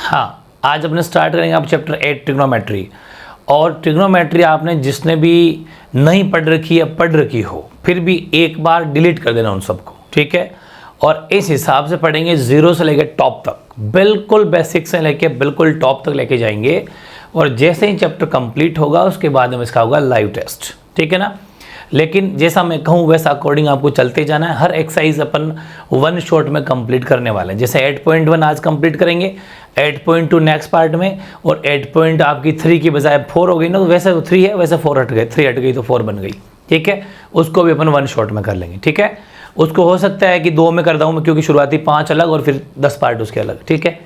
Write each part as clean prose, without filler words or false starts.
हाँ, आज अपने स्टार्ट करेंगे आप चैप्टर 8 ट्रिग्नोमेट्री। और ट्रिग्नोमेट्री आपने जिसने भी नहीं पढ़ रखी या पढ़ रखी हो, फिर भी एक बार डिलीट कर देना उन सबको, ठीक है। और इस हिसाब से पढ़ेंगे, जीरो से लेकर टॉप तक, बिल्कुल बेसिक से लेकर बिल्कुल टॉप तक लेके जाएंगे। और जैसे ही चैप्टर कंप्लीट होगा उसके बाद में इसका होगा लाइव टेस्ट, ठीक है ना। लेकिन जैसा मैं कहूँ वैसा अकॉर्डिंग आपको चलते जाना है। हर एक्सरसाइज अपन वन शॉट में कंप्लीट करने वाले हैं। जैसे 8.1 आज कंप्लीट करेंगे, 8.2 नेक्स्ट पार्ट में, और 8 आपकी 3 की बजाय 4 हो गई ना, तो वैसे तो 3 है, वैसे 4 हट गए, 3 हट गई तो 4 बन गई, ठीक है। उसको भी अपन वन शॉट में कर लेंगे, ठीक है। उसको हो सकता है कि 2 में कर दूँ मैं, क्योंकि शुरुआती 5 अलग और फिर 10 पार्ट उसके अलग, ठीक है।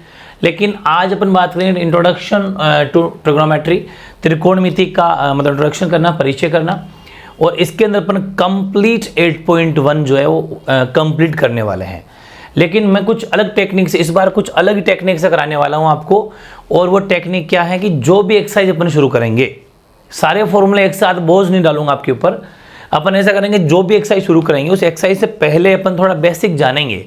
लेकिन आज अपन बात करेंगे इंट्रोडक्शन टू ट्रिग्नोमेट्री, त्रिकोणमिति का मतलब इंट्रोडक्शन करना, परिचय करना। और इसके अंदर अपन कंप्लीट 8.1 जो है वो कंप्लीट करने वाले हैं। लेकिन मैं कुछ अलग टेक्निक से, इस बार कुछ अलग टेक्निक से कराने वाला हूं आपको। और वो टेक्निक क्या है कि जो भी एक्सरसाइज अपन शुरू करेंगे, सारे फॉर्मूले एक साथ बोझ नहीं डालूंगा आपके ऊपर। अपन ऐसा करेंगे, जो भी एक्सरसाइज शुरू करेंगे उस एक्सरसाइज से पहले अपन थोड़ा बेसिक जानेंगे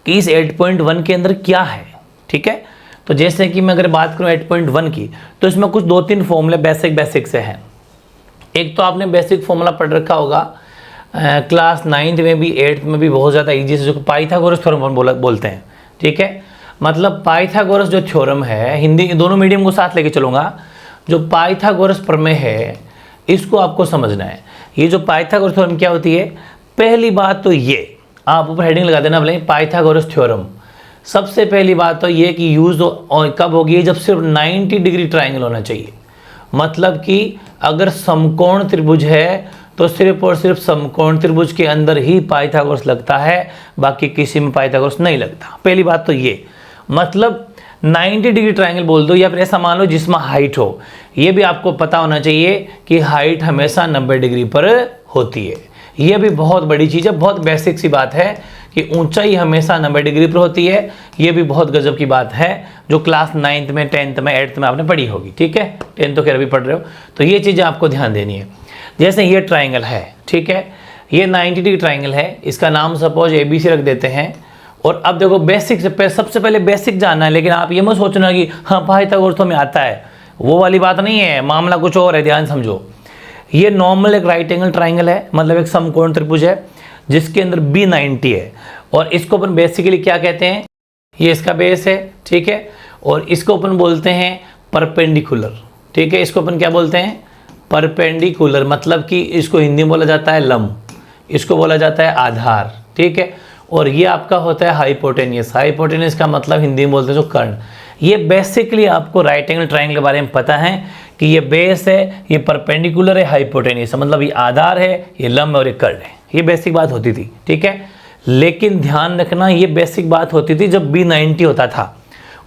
कि इस 8.1 के अंदर क्या है, ठीक है। तो जैसे कि मैं अगर बात करूँ 8.1 की, तो इसमें कुछ 2-3 फॉर्मूले बेसिक से हैं। एक तो आपने बेसिक फॉर्मूला पढ़ रखा होगा क्लास 9th में भी, 8th में भी, बहुत ज़्यादा ईजी से, जो पाइथागोरस थ्योरम बोलते हैं, ठीक है। मतलब पाइथागोरस जो थ्योरम है, हिंदी दोनों मीडियम को साथ लेके चलूँगा। जो पाइथागोरस प्रमेय है इसको आपको समझना है। ये जो पाइथागोरस थ्योरम क्या होती है, पहली बात तो ये आप ऊपर हेडिंग लगा देना, बोले पाइथागोरस थ्योरम। सबसे पहली बात तो ये कि यूज़ कब होगी, जब सिर्फ 90 डिग्री ट्राइंगल होना चाहिए। मतलब कि अगर समकोण त्रिभुज है तो सिर्फ और सिर्फ समकोण त्रिभुज के अंदर ही पाइथागोरस लगता है, बाकी किसी में पाइथागोरस नहीं लगता। पहली बात तो ये, मतलब 90 डिग्री ट्राइंगल बोल दो, या फिर ऐसा मान लो जिसमें हाइट हो। ये भी आपको पता होना चाहिए कि हाइट हमेशा 90 डिग्री पर होती है। ये भी बहुत बड़ी चीज़ है, बहुत बेसिक सी बात है कि ऊंचाई हमेशा 90 डिग्री पर होती है। ये भी बहुत गजब की बात है, जो क्लास 9th में, 10th में, 8th में आपने पढ़ी होगी, ठीक है। 10th तो खैर अभी पढ़ रहे हो, तो ये चीज़ें आपको ध्यान देनी है। जैसे ये ट्राइंगल है, ठीक है, ये 90 डिग्री ट्राइंगल है, इसका नाम सपोज ABC रख देते हैं। और अब देखो बेसिक से, सबसे पहले बेसिक जानना है। लेकिन आप ये मत सोचना कि हाँ पाइथागोरस तो हमें आता है, वो वाली बात नहीं है, मामला कुछ और है, ध्यान समझो। ये नॉर्मल एक राइट एंगल ट्राइंगल है, मतलब एक समकोण त्रिभुज है जिसके अंदर B 90 है। और इसको अपन बेसिकली क्या कहते हैं, ये इसका बेस है, ठीक है। और इसको अपन बोलते हैं परपेंडिकुलर, ठीक है। इसको अपन क्या बोलते हैं, परपेंडिकुलर। मतलब कि इसको हिंदी में बोला जाता है लंब, इसको बोला जाता है आधार, ठीक है। और ये आपका होता है हाइपोटेनियस। हाइपोटेनियस का मतलब हिंदी में बोलते हैं जो कर्ण। ये बेसिकली आपको राइट एंगल ट्राइंगल के बारे में पता है कि ये बेस है, ये परपेंडिकुलर है, हाइपोटेनियस, मतलब ये आधार है, ये लंब और ये कर्ण है। ये बेसिक बात होती थी, ठीक है। लेकिन ध्यान रखना, ये बेसिक बात होती थी जब B 90 होता था।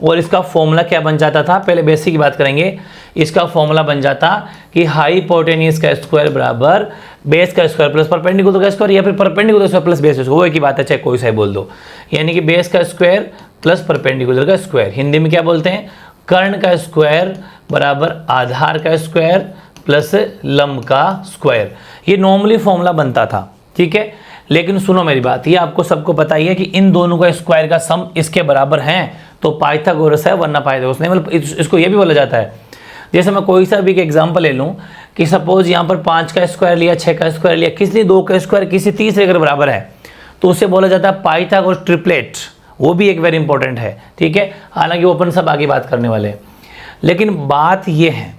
और इसका फॉर्मूला क्या बन जाता था, पहले बेसिक की बात करेंगे। इसका फॉर्मूला बन जाता कि हाइपोटेनियस का स्क्वायर बराबर बेस का स्क्वायर प्लस परपेंडिकुलर का स्क्वायर, या फिर परपेंडिकुलर स्क्वायर प्लस बेस, वो एक ही बात है, चाहे कोई सा बोल दो। यानी कि बेस का स्क्वायर प्लस परपेंडिकुलर का स्क्वायर। हिंदी में क्या बोलते हैं, कर्ण का स्क्वायर बराबर आधार का स्क्वायर प्लस लंब का स्क्वायर। ये नॉर्मली फॉर्मूला बनता था, ठीक है। लेकिन सुनो मेरी बात, ये आपको सबको पता ही है कि इन दोनों का स्क्वायर का सम इसके बराबर हैं तो पाइथागोरस है, वरना पाइथागोरस नहीं। मतलब इसको ये भी बोला जाता है, जैसे मैं कोई सा भी एक एग्जांपल ले लूँ कि सपोज यहाँ पर 5 का स्क्वायर लिया, 6 का स्क्वायर लिया, किसी 2 का स्क्वायर किसी तीसरे अगर बराबर है तो उसे बोला जाता है पाइथागोरस ट्रिपलेट। वो भी एक वेरी इंपॉर्टेंट है, ठीक है। हालांकि वो अपन सब आगे बात करने वाले हैं। लेकिन बात ये है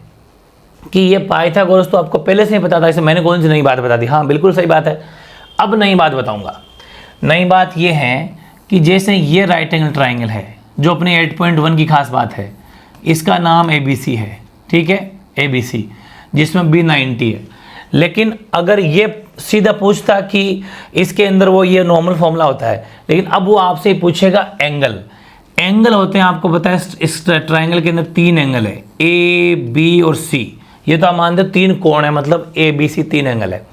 कि ये पाइथागोरस तो आपको पहले से ही पता था, इसे मैंने कौन सी नई बात बता दी, हाँ बिल्कुल सही बात है। अब नई बात बताऊंगा। नई बात ये है कि जैसे ये राइट एंगल ट्राइंगल है, जो अपने 8.1 की खास बात है, इसका नाम ABC है, ठीक है, ABC, जिसमें B 90 है। लेकिन अगर ये सीधा पूछता कि इसके अंदर वो ये नॉर्मल फॉर्मूला होता है, लेकिन अब वो आपसे पूछेगा एंगल। एंगल होते हैं, आपको पता है इस ट्राइंगल के अंदर 3 एंगल है, A, B और C। ये तो आप मानते 3 कोण है, मतलब ABC 3 एंगल है।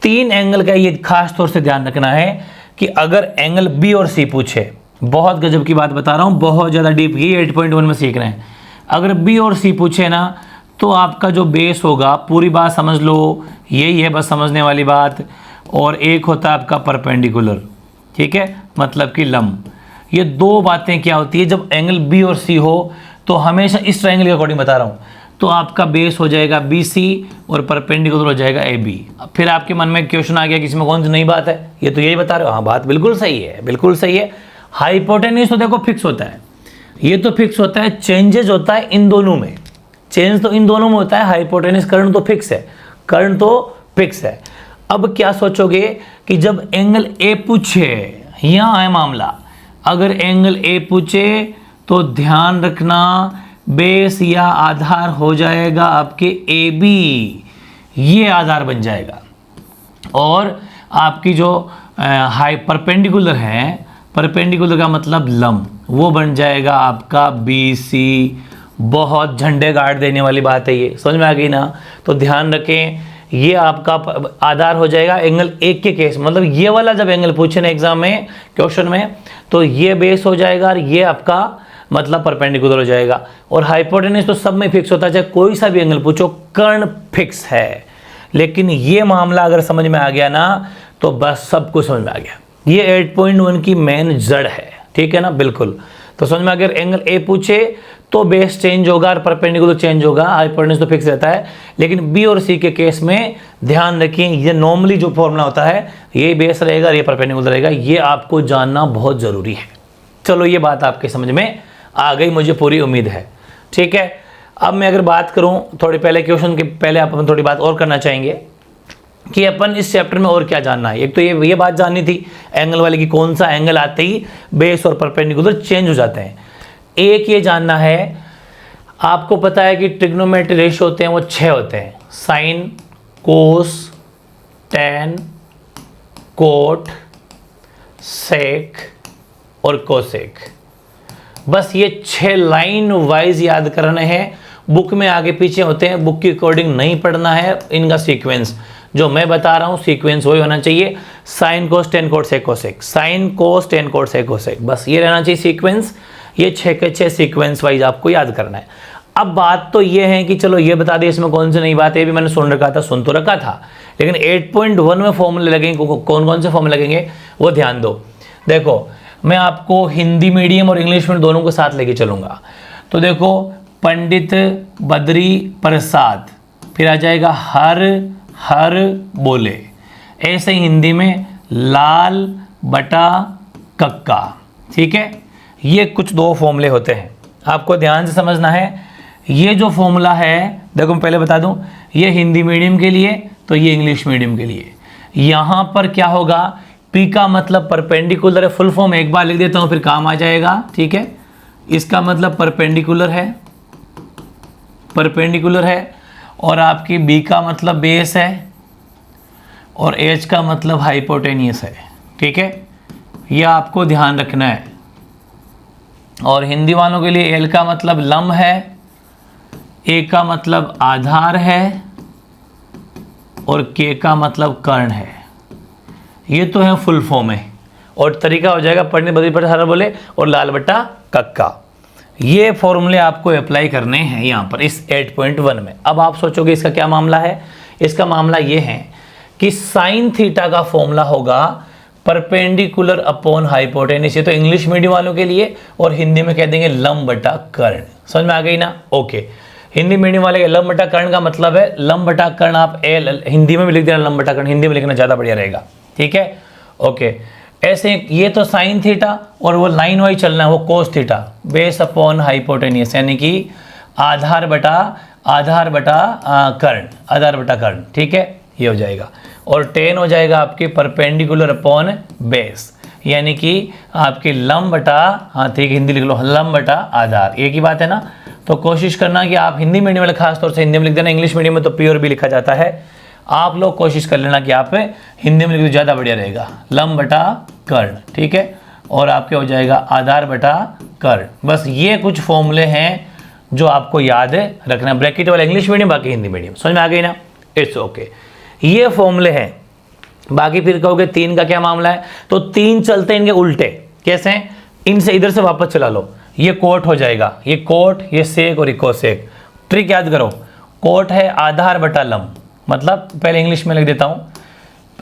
3 एंगल का ये खास तौर से ध्यान रखना है कि अगर एंगल B और C पूछे, बहुत गजब की बात बता रहा हूँ, बहुत ज़्यादा डीप, ये 8.1 में सीख रहे हैं। अगर B और C पूछे ना, तो आपका जो बेस होगा, पूरी बात समझ लो, यही है बस समझने वाली बात। और एक होता है आपका परपेंडिकुलर, ठीक है, मतलब कि लंब। ये 2 बातें क्या होती है, जब एंगल B और C हो तो हमेशा इस ट्रायंगल के अकॉर्डिंग बता रहा हूँ, तो आपका बेस हो जाएगा BC और परपेंडिकुलर हो जाएगा AB। फिर आपके मन में क्वेश्चन आ गया कि इसमें कौन सी नई बात है, ये तो यही बता रहे हो। हाँ, बात बिल्कुल सही है, बिल्कुल सही है। हाइपोटेन्यूज तो देखो फिक्स होता है, ये तो फिक्स होता है, चेंजेस होता है इन दोनों में, चेंज तो इन दोनों में होता है। हाइपोटेन्यूज करंट तो फिक्स है, करंट तो फिक्स है। अब क्या सोचोगे कि जब एंगल ए पूछे, यहाँ है मामला, अगर एंगल ए पूछे तो ध्यान रखना बेस या आधार हो जाएगा आपके AB, ये आधार बन जाएगा। और आपकी जो हाई परपेंडिकुलर है, परपेंडिकुलर का मतलब लंब, वो बन जाएगा आपका BC। बहुत झंडे गाड़ देने वाली बात है ये, समझ में आ गई ना। तो ध्यान रखें, ये आपका आधार हो जाएगा एंगल एक के केस, मतलब ये वाला जब एंगल पूछे ना एग्जाम में, क्वेश्चन में, तो ये बेस हो जाएगा और ये आपका मतलब परपेंडिकुलर हो जाएगा। और हाइपोटेन्यूज तो सब में फिक्स होता है, चाहे कोई सा भी एंगल पूछो, कर्ण फिक्स है। लेकिन ये मामला अगर समझ में आ गया ना, तो बस सब कुछ समझ में आ गया। ये 8.1 की मेन जड़ है, ठीक है ना, बिल्कुल। तो समझ में, अगर एंगल ए पूछे तो बेस चेंज होगा और परपेंडिकुलर चेंज होगा, हाइपोटेन्यूज तो फिक्स रहता है। लेकिन बी और सी के केस में ध्यान रखिए, ये नॉर्मली जो फॉर्मूला होता है, ये बेस रहेगा और ये परपेंडिकुलर रहेगा, ये आपको जानना बहुत ज़रूरी है। चलो, ये बात आपके समझ में आ गई, मुझे पूरी उम्मीद है, ठीक है। अब मैं अगर बात करूं, थोड़ी पहले क्वेश्चन के पहले अपन थोड़ी बात और करना चाहेंगे कि अपन इस चैप्टर में और क्या जानना है। एक तो ये बात जाननी थी एंगल वाले की, कौन सा एंगल आते ही बेस और परपेंडिकुलर चेंज हो जाते हैं। एक ये जानना है, आपको पता है कि ट्रिग्नोमेट्री रेशियो होते हैं वो 6 होते हैं, साइन, कोस, टैन, कोट, सेक और कोसेक। बस ये 6 लाइन वाइज याद करने हैं, बुक में आगे पीछे होते हैं, बुक के अकॉर्डिंग नहीं पढ़ना है। इनका सीक्वेंस जो मैं बता रहा हूँ, सीक्वेंस वही होना चाहिए, sine cos tan cot sec cosec, sine cos tan cot sec cosec, बस ये रहना चाहिए सीक्वेंस। ये 6 के 6 सीक्वेंस वाइज आपको याद करना है। अब बात तो ये है कि चलो ये बता दें इसमें कौन सी नई बात है, भी मैंने सुन रखा था, सुन तो रखा था, लेकिन 8.1 में फॉर्मूले लगेंगे, कौन कौन से फॉर्मूले लगेंगे वो ध्यान दो। देखो, मैं आपको हिंदी मीडियम और इंग्लिश मीडियम दोनों को साथ लेके चलूँगा। तो देखो, पंडित बद्री प्रसाद, फिर आ जाएगा हर बोले, ऐसे ही हिंदी में लाल बटा कक्का, ठीक है। ये कुछ 2 फॉर्मूले होते हैं, आपको ध्यान से समझना है। ये जो फॉर्मूला है, देखो मैं पहले बता दूं, ये हिंदी मीडियम के लिए, तो ये इंग्लिश मीडियम के लिए। यहाँ पर क्या होगा, P का मतलब परपेंडिकुलर है, फुल फॉर्म एक बार लिख देता हूँ फिर काम आ जाएगा, ठीक है। इसका मतलब परपेंडिकुलर है, परपेंडिकुलर है, और आपकी B का मतलब बेस है, और H का मतलब हाइपोटेनियस है, ठीक है। यह आपको ध्यान रखना है। और हिंदी वालों के लिए L का मतलब लंब है, A का मतलब आधार है, और K का मतलब कर्ण है। ये तो है फुल फॉर्म में, और तरीका हो जाएगा पंडित बद्री प्रसाद बोले और लाल बट्टा कक्का। ये फॉर्मूले आपको अप्लाई करने हैं यहाँ पर इस 8.1 में। अब आप सोचोगे इसका क्या मामला है, इसका मामला ये है कि साइन थीटा का फॉर्मूला होगा परपेंडिकुलर अपॉन हाइपोटेन्यूस। ये तो इंग्लिश मीडियम वालों के लिए, और हिंदी में कह देंगे लंब बटा कर्ण। समझ में आ गई ना, ओके। हिंदी मीडियम वाले के लंब बटा कर्ण का मतलब है, लंब बटा कर्ण आप हिंदी में भी लिख देना, लंब बटा कर्ण हिंदी में लिखना ज़्यादा बढ़िया रहेगा, ठीक है, ओके। ऐसे ये तो साइन थीटा, और वो लाइन वाइज चलना है, वो cos theta, base upon hypotenuse, यानी कि आधार बटा कर्ण, आधार बटा कर्ण, ठीक है, ये हो जाएगा। और टेन हो जाएगा आपके परपेंडिकुलर अपॉन बेस, यानी कि आपकी लंब बटा, हाँ ठीक, हिंदी लिख लो, लंब बटा आधार, एक ही बात है ना। तो कोशिश करना कि आप हिंदी मीडियम वाले खास तौर से हिंदी में लिख देना, इंग्लिश मीडियम में तो प्योर भी लिखा जाता है। आप लोग कोशिश कर लेना कि आप हिंदी में लिख दो, ज़्यादा बढ़िया रहेगा, लंब बटा कर्ण, ठीक है। और आपके हो जाएगा आधार बटा कर्ण। बस ये कुछ फॉर्मूले हैं जो आपको याद रखना, ब्रैकेट वाला इंग्लिश मीडियम, बाकी हिंदी मीडियम। समझ में आ गई ना, इट्स ओके। ये फॉर्मूले हैं, बाकी फिर कहोगे 3 का क्या मामला है, तो 3 चलते हैं इनके उल्टे। कैसे हैं, इनसे इधर से वापस चला लो, ये कोट हो जाएगा, ये कोट, ये सेक और ये कोसेक। ट्रिक याद करो, कोट है आधार बटा लंब, मतलब पहले इंग्लिश में लिख देता हूँ,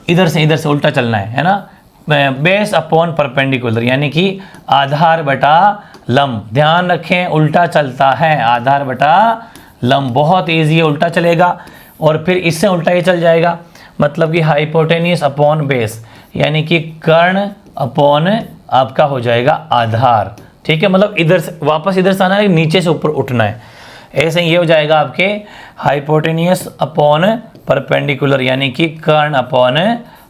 इधर से उल्टा चलना है ना। बेस अपॉन परपेंडिकुलर, यानी कि आधार बटा लंब। ध्यान रखें उल्टा चलता है, आधार बटा लंब बहुत ईजी है, उल्टा चलेगा। और फिर इससे उल्टा ये चल जाएगा, मतलब कि हाइपोटेनियस अपॉन बेस, यानी कि कर्ण अपॉन आपका हो जाएगा आधार। ठीक है, मतलब इधर से वापस इधर से आना है, नीचे से ऊपर उठना है। ऐसे ये हो जाएगा आपके हाइपोटेनियस अपॉन परपेंडिकुलर, यानी कि कर्ण अपॉन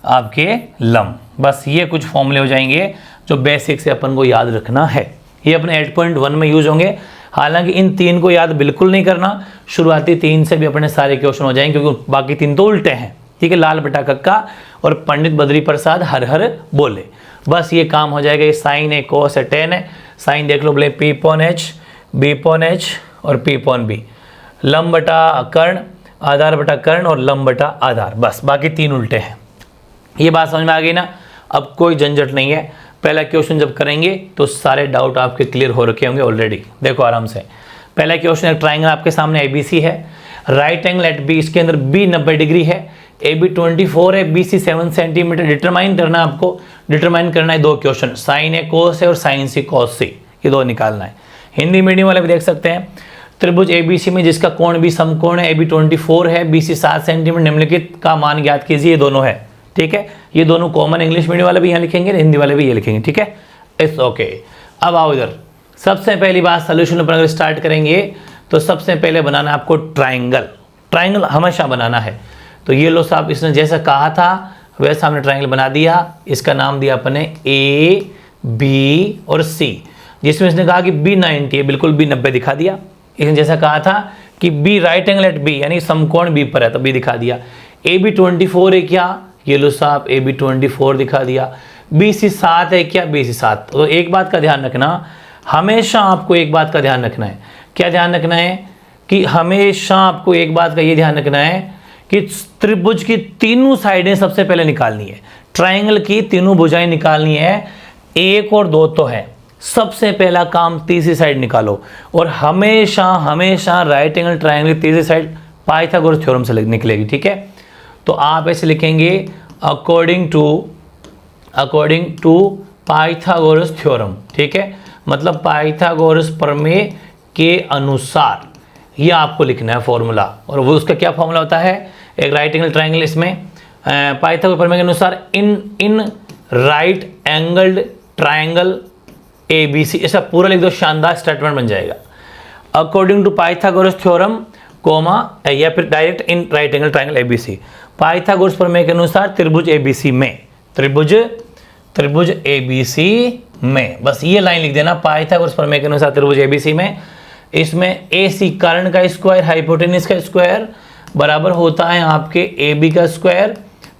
आपके लंब। बस ये कुछ फॉर्मूले हो जाएंगे जो बेसिक से अपन को याद रखना है। ये अपने 8.1 में यूज होंगे। हालांकि इन 3 को याद बिल्कुल नहीं करना, शुरुआती 3 से भी अपने सारे क्वेश्चन हो जाएंगे, क्योंकि बाकी 3 तो उल्टे हैं। ठीक है, लाल बटा कक्का और पंडित बद्री प्रसाद हर हर बोले, बस ये काम हो जाएगा। ये साइन है, कोस है, टेन है। साइन देख लो, बोले P upon H, B upon H और P अपॉन B। लंब बटा कर्ण, आधार बटा कर्ण और लंब बटा आधार, बस बाकी 3 उल्टे हैं। ये बात समझ में आ गई ना? अब कोई झंझट नहीं है। पहला क्वेश्चन जब करेंगे तो सारे डाउट आपके क्लियर हो रखे होंगे ऑलरेडी। देखो आराम से, पहला क्वेश्चन, एक ट्राइंगल आपके सामने ABC है, राइट एंगल एट B, इसके अंदर B 90 डिग्री है, AB 24 है, BC 7 सेंटीमीटर। डिटरमाइन करना है आपको, डिटरमाइन करना है 2 क्वेश्चन, साइन है कोस है और साइन सी कोस सी, ये 2 निकालना है। हिंदी मीडियम वाले भी देख सकते हैं। त्रिभुज ABC में जिसका कोण भी समकोण है, AB 24 है, BC 7 सेंटीमीटर, निम्नलिखित का मान ज्ञात कीजिए। ये दोनों है, ठीक है, ये दोनों कॉमन, इंग्लिश मीडियम वाले भी यहाँ लिखेंगे, हिंदी वाले भी ये लिखेंगे। ठीक है, इट्स ओके। अब आओ इधर, सबसे पहली बात सोल्यूशन पर अगर स्टार्ट करेंगे तो सबसे पहले बनाना आपको ट्राइंगल। ट्राइंगल हमेशा बनाना है। तो ये लो साहब, इसने जैसा कहा था वैसा हमने ट्राइंगल बना दिया। इसका नाम दिया अपने A, B और C, जिसमें इसने कहा कि B 90 है, बिल्कुल B 90 दिखा दिया। इसने जैसा कहा था कि B right angle at B, यानी समकोण B पर है, तो B दिखा दिया। AB 24 है क्या, ये लो साहब AB 24 दिखा दिया। BC 7 है क्या, BC 7। तो एक बात का ध्यान रखना, हमेशा आपको एक बात का ध्यान रखना है। क्या ध्यान रखना है? कि हमेशा आपको एक बात का ये ध्यान रखना है कि त्रिभुज की तीनों साइडें सबसे पहले निकालनी है। ट्राइंगल की तीनों भुजाएं निकालनी है, 1 और 2 तो है, सबसे पहला काम तीसरी साइड निकालो। और हमेशा हमेशा राइट एंगल ट्राइंगल की तीसरी साइड पाइथागोरस थ्योरम से निकलेगी। ठीक है, तो आप ऐसे लिखेंगे अकॉर्डिंग टू पाइथागोरस थ्योरम। ठीक है, मतलब पाइथागोरस प्रमेय के अनुसार, ये आपको लिखना है फॉर्मूला। और वो उसका क्या फॉर्मूला होता है? एक राइट एंगल ट्राइंगल, इसमें पाइथागोरस प्रमेय के अनुसार in right angled triangle ABC, ऐसा पूरा लिख दो, शानदार स्टेटमेंट बन जाएगा। According to Pythagoras theorem comma, या फिर direct in right angle triangle ABC, Pythagoras प्रमेय के अनुसार त्रिभुज ABC में, त्रिभुज ABC में, बस ये लाइन लिख देना, पाइथागोरस प्रमेय के अनुसार त्रिभुज ABC में। इसमें AC कर्ण का स्क्वायर, हाइपोटेनस का स्क्वायर बराबर होता है आपके AB का स्क्वायर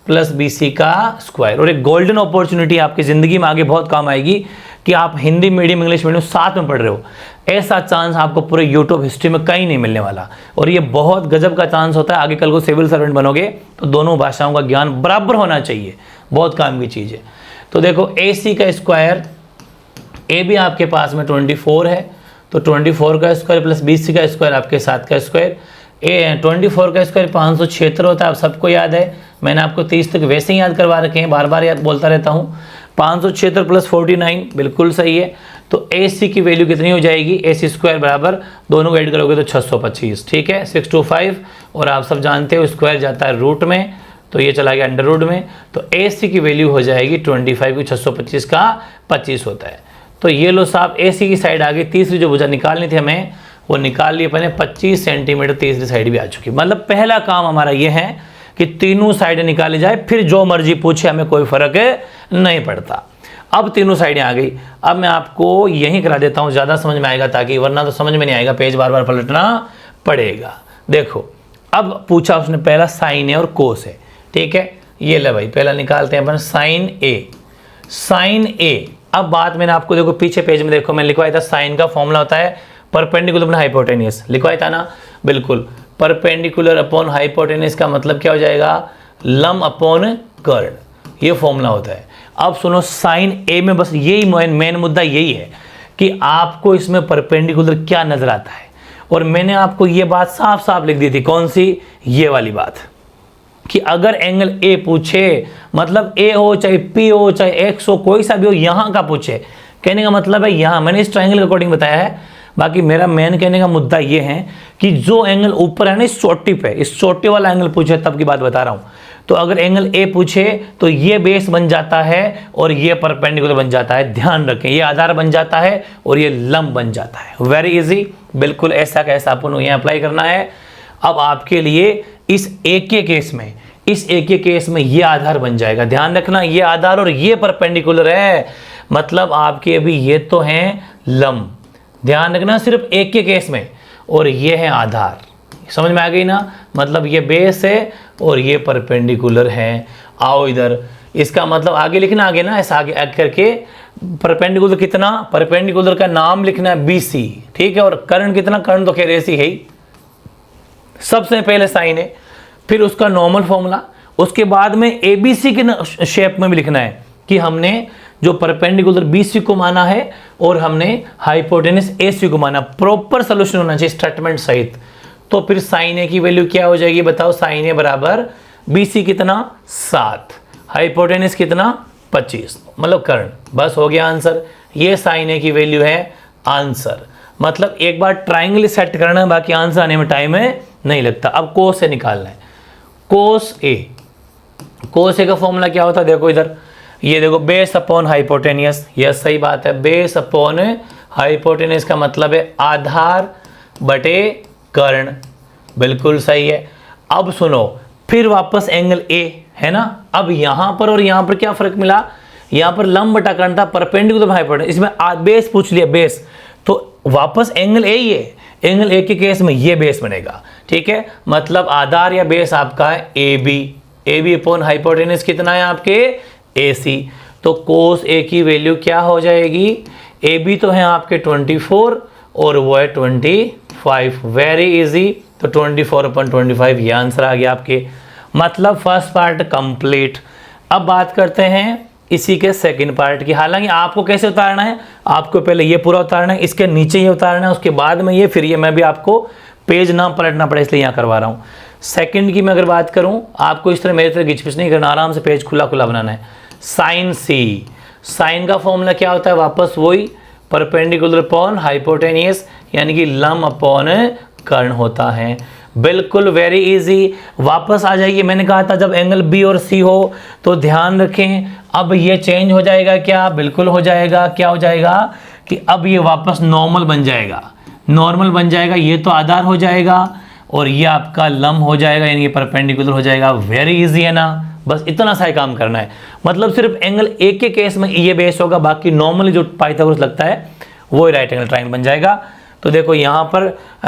प्लस BC का स्क्वायर। और एक गोल्डन अपॉर्चुनिटी आपकी ज़िंदगी में आगे बहुत काम आएगी कि आप हिंदी मीडियम इंग्लिश मीडियम साथ में पढ़ रहे हो। ऐसा चांस आपको पूरे यूट्यूब हिस्ट्री में कहीं नहीं मिलने वाला, और ये बहुत गजब का चांस होता है। आगे कल को सिविल सर्वेंट बनोगे तो दोनों भाषाओं का ज्ञान बराबर होना चाहिए, बहुत काम की चीज़ है। तो देखो AC का स्क्वायर, AB आपके पास में 24 है, तो 24 का स्क्वायर प्लस BC का स्क्वायर आपके 7 का स्क्वायर। 24 का स्क्वायर 576 होता है, आप सबको याद है, मैंने आपको 30 तक वैसे ही याद करवा रखे हैं, बार बार याद बोलता रहता हूँ। 576 प्लस 49 बिल्कुल सही है। तो AC की वैल्यू कितनी हो जाएगी? AC स्क्वायर बराबर, दोनों को ऐड करोगे तो 625। ठीक है, 625, और आप सब जानते हो स्क्वायर जाता है रूट में, तो ये चला गया अंडर रूट में। तो AC की वैल्यू हो जाएगी 25 की 625 का 25 होता है। तो ये लो साहब, AC की साइड आ गई। तीसरी जो भुजा निकालनी थी हमें, वो निकाल ली अपने 25 सेंटीमीटर, तीसरी साइड भी आ चुकी। मतलब पहला काम हमारा ये है कि तीनों साइडें निकाली जाए, फिर जो मर्जी पूछे हमें कोई फर्क नहीं पड़ता। अब तीनों साइडें आ गई। अब मैं आपको यहीं करा देता हूँ, ज़्यादा समझ में आएगा, ताकि वरना तो समझ में नहीं आएगा, पेज बार बार पलटना पड़ेगा। देखो, अब पूछा उसने, पहला साइन है और कोस है। ठीक है, ये ले भाई, पहला निकालते हैं अपन साइन ए। अब बात मैंने आपको देखो पीछे पेज में देखो, मैंने लिखवाया था साइन का फॉर्मूला होता है परपेंडिकुलर अपॉन हाइपोटेनियस, लिखवाया था ना, बिल्कुल। परपेंडिकुलर अपॉन हाइपोटेनियस का मतलब क्या हो जाएगा? लंब अपॉन कर्ण, ये फॉर्मूला होता है। अब सुनो, साइन ए में बस यही मेन मुद्दा यही है कि आपको इसमें परपेंडिकुलर क्या नजर आता है। और मैंने आपको ये बात साफ साफ लिख दी थी, कौन सी? ये वाली बात। कि अगर एंगल ए पूछे, मतलब ए हो चाहे पी हो चाहे एक्स हो, कोई सा भी हो, यहाँ का पूछे, कहने का मतलब है यहाँ, मैंने इस ट्राइंगल के अकॉर्डिंग बताया है। बाकी मेरा मेन कहने का मुद्दा ये है कि जो एंगल ऊपर है ना इस चोटी पे, इस चोटी वाला एंगल पूछे तब की बात बता रहा हूँ। तो अगर एंगल ए पूछे तो ये बेस बन जाता है और ये परपेंडिकुलर बन जाता है। ध्यान रखें, ये आधार बन जाता है और ये लंब बन जाता है। वेरी इजी, बिल्कुल ऐसा कैसा आपको यहाँ अप्लाई करना है। अब आपके लिए इस एक के केस में, इस एक के केस में ये आधार बन जाएगा। ध्यान रखना, ये आधार और ये परपेंडिकुलर है, मतलब आपके अभी ये तो हैं लंब। ध्यान रखना सिर्फ एक के केस में, और ये है आधार। समझ में आ गई ना, मतलब ये बेस है और ये परपेंडिकुलर है। आओ इधर, इसका मतलब आगे लिखना, आगे ना ऐसा आगे करके, परपेंडिकुलर कितना, परपेंडिकुलर का नाम लिखना है BC, ठीक है। और कर्ण कितना, कर्ण तो खैर ऐसी है ही, सबसे पहले साइन है, फिर उसका नॉर्मल फॉर्मूला, उसके बाद में ABC के शेप में भी लिखना है कि हमने जो परपेंडिकुलर BC को माना है और हमने हाइपोटेनस AC को माना। प्रॉपर सोल्यूशन होना चाहिए स्टेटमेंट सहित। तो फिर साइन ए की वैल्यू क्या हो जाएगी बताओ, साइन ए बराबर BC कितना 7, हाइपोटेनस कितना 25, मतलब कर्ण। बस हो गया आंसर, ये साइन ए की वैल्यू है आंसर। मतलब एक बार ट्राइंगल सेट करना है, बाकी आंसर आने में टाइम है नहीं लगता। अब कोस से निकालना है, कोस ए, कोस ए का फॉर्मूला क्या होता है, देखो इधर, ये देखो बेस अपॉन हाइपोटेनियस, यस सही बात है, बेस अपॉन हाइपोटेनियस का मतलब है आधार बटे कर्ण, बिल्कुल सही है। अब सुनो, फिर वापस एंगल ए है ना, अब यहां पर और यहां पर क्या फर्क मिला, यहां पर लंब बटा कर्ण था, परपेंडिकुलर हाइपोटेनस, इसमें बेस पूछ लिया बेस, तो वापस एंगल ए ही है। एंगल ए के केस में ये बेस बनेगा, ठीक है। मतलब आधार या बेस आपका है ए बी अपॉन हाइपोटेनस कितना है आपके AC। तो कोस ए की वैल्यू क्या हो जाएगी, ए बी तो है आपके 24 और वो है 25। वेरी इजी, तो 24/25 ये आंसर आ गया आपके। मतलब फर्स्ट पार्ट कंप्लीट। अब बात करते हैं इसी के सेकंड पार्ट की। हालांकि आपको कैसे उतारना है, आपको पहले ये पूरा उतारना है, इसके नीचे ये उतारना है, उसके बाद में ये, फिर ये मैं भी आपको पेज ना पलटना पड़े इसलिए यहाँ करवा रहा हूँ। सेकंड की मैं अगर बात करूँ, आपको इस तरह मेरी तरह घिचपिच नहीं करना, आराम से पेज खुला खुला बनाना है। साइन सी, साइन का फॉर्मूला क्या होता है, वापस वही परपेंडिकुलर अपॉन हाइपोटेनियस, यानी कि लंब अपॉन कर्ण होता है। बिल्कुल वेरी इजी। वापस आ जाइए, मैंने कहा था जब एंगल बी और सी हो तो ध्यान रखें, अब ये चेंज हो जाएगा क्या, बिल्कुल हो जाएगा। क्या हो जाएगा कि अब ये वापस नॉर्मल बन जाएगा, नॉर्मल बन जाएगा, ये तो आधार हो जाएगा और ये आपका लंब हो जाएगा, यानी कि परपेंडिकुलर हो जाएगा। वेरी इजी है ना, बस इतना सा ही काम करना है। मतलब सिर्फ एंगल ए के केस में ये बेस होगा, बाकी नॉर्मली जो पाइथागोरस लगता है वो राइट एंगल ट्रायंगल बन जाएगा। तो देखो यहाँ पर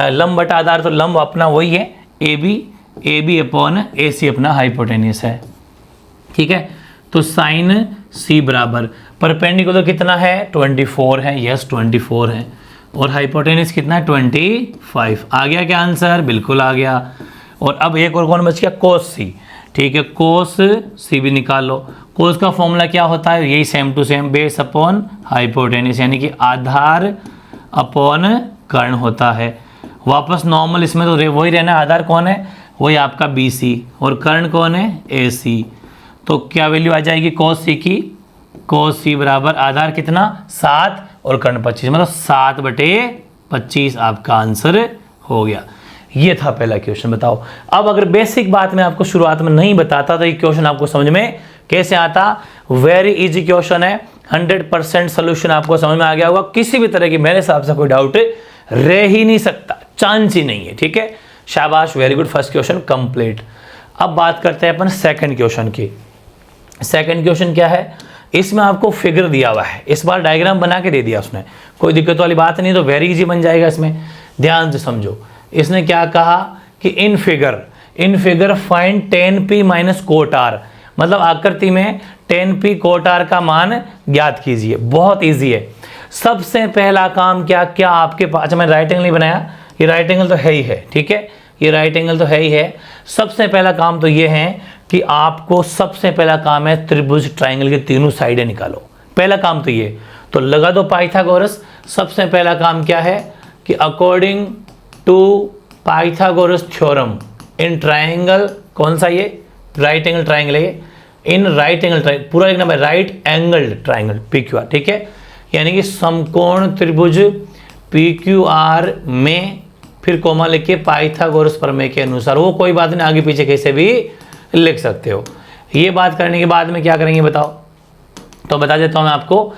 लंब बटा आधार, तो लंब अपना वही है ए बी अपॉन AC अपना हाइपोटेनियस है, ठीक है। तो साइन C बराबर परपेंडिकुलर कितना है 24 है, यस 24 है, और हाइपोटेनियस कितना है 25। आ गया क्या आंसर, बिल्कुल आ गया। और अब एक और कौन बच गया, कोस C, ठीक है। कोस C भी निकाल लो। कोस का फॉर्मूला क्या होता है, यही same to same, base upon hypotenuse, यानी कि आधार अपॉन कर्ण होता है। वापस नॉर्मल, इसमें तो वही रहना, आधार कौन है, वही आपका BC, और कर्ण कौन है AC। तो क्या वैल्यू आ जाएगी कोस C की, कोस C बराबर आधार कितना 7 और कर्ण 25, मतलब 7/25 आपका आंसर हो गया। ये था पहला क्वेश्चन। बताओ अब अगर बेसिक बात मैं आपको शुरुआत में नहीं बताता तो ये क्वेश्चन आपको समझ में कैसे आता। वेरी इजी क्वेश्चन है, 100% सोल्यूशन आपको समझ में आ गया होगा। किसी भी तरह की मेरे हिसाब से कोई डाउट रह ही नहीं सकता, चांस ही नहीं है, ठीक है। शाबाश, very good, first question complete. अब बात करते हैं अपन सेकंड क्वेश्चन की। सेकंड क्वेश्चन क्या है, इसमें आपको फिगर दिया हुआ है, इस बार डायग्राम बना के दे दिया उसने, कोई दिक्कत वाली बात नहीं, तो वेरी इजी बन जाएगा। इसमें ध्यान से समझो, इसने क्या कहा कि in figure find 10p minus cot R, मतलब आकृति में 10p कोट आर का मान ज्ञात कीजिए। बहुत इजी है। सबसे पहला काम क्या क्या आपके पास, अच्छा मैंने राइट एंगल नहीं बनाया, ये राइट एंगल तो है ही है, ठीक है, ये राइट एंगल तो है ही है। सबसे पहला काम तो ये है कि आपको सबसे पहला काम है त्रिभुज ट्राइंगल के तीनों साइडें निकालो। पहला काम तो ये, तो लगा दो पाइथागोरस। सबसे पहला काम क्या है कि according to Pythagoras theorem in triangle, कौन सा ये राइट एंगल ट्राइंगल है, इन राइट एंगल ट्राइंगल, पूरा लिखना है राइट एंगल ट्राइंगल PQR, ठीक है, यानी कि समकोण त्रिभुज PQR में, फिर कोमा लिख के पाइथागोरस प्रमेय के अनुसार, वो कोई बात नहीं, आगे पीछे कैसे भी लिख सकते हो। ये बात करने के बाद में क्या करेंगे बताओ, तो बता देता हूँ मैं आपको।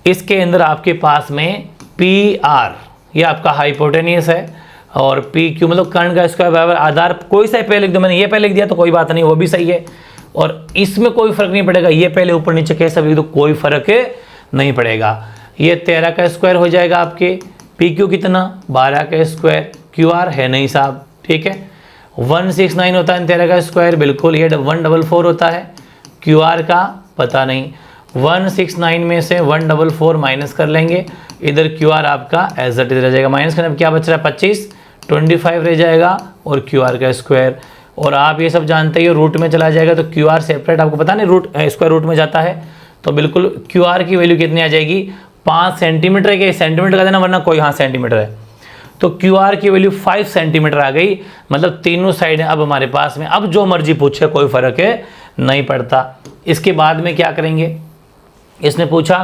इसके अंदर आपके पास में PR ये आपका हाइपोटेनियस है और PQ मतलब कर्ण का स्क्वायर बराबर आधार, कोई सा पहले लिख दो, मैंने ये पहले लिख दिया तो कोई बात नहीं, वो भी सही है, और इसमें कोई फर्क नहीं पड़ेगा, ये पहले ऊपर नीचे कैसा भी लिख दो कोई फर्क नहीं पड़ेगा। ये 13 का स्क्वायर हो जाएगा आपके, PQ कितना 12 का स्क्वायर, QR है नहीं साहब, ठीक है, 169 होता है 13 का स्क्वायर, बिल्कुल, ये 144 होता है, QR का पता नहीं, 169 में से 144 माइनस कर लेंगे, इधर QR आपका एज इट इज रह जाएगा, माइनस करने क्या बच रहा है 25, 25 रह जाएगा और QR का स्क्वायर, और आप ये सब जानते ही रूट में चला जाएगा तो QR सेपरेट, आपको पता नहीं रूट स्क्वायर रूट में जाता है, तो बिल्कुल QR की वैल्यू कितनी आ जाएगी 5 सेंटीमीटर है, सेंटीमीटर का देना वरना कोई, हाँ सेंटीमीटर है, तो QR की वैल्यू 5 सेंटीमीटर आ गई, मतलब तीनों साइड है अब हमारे पास में, अब जो मर्जी पूछे कोई फर्क नहीं पड़ता। इसके बाद में क्या करेंगे, इसने पूछा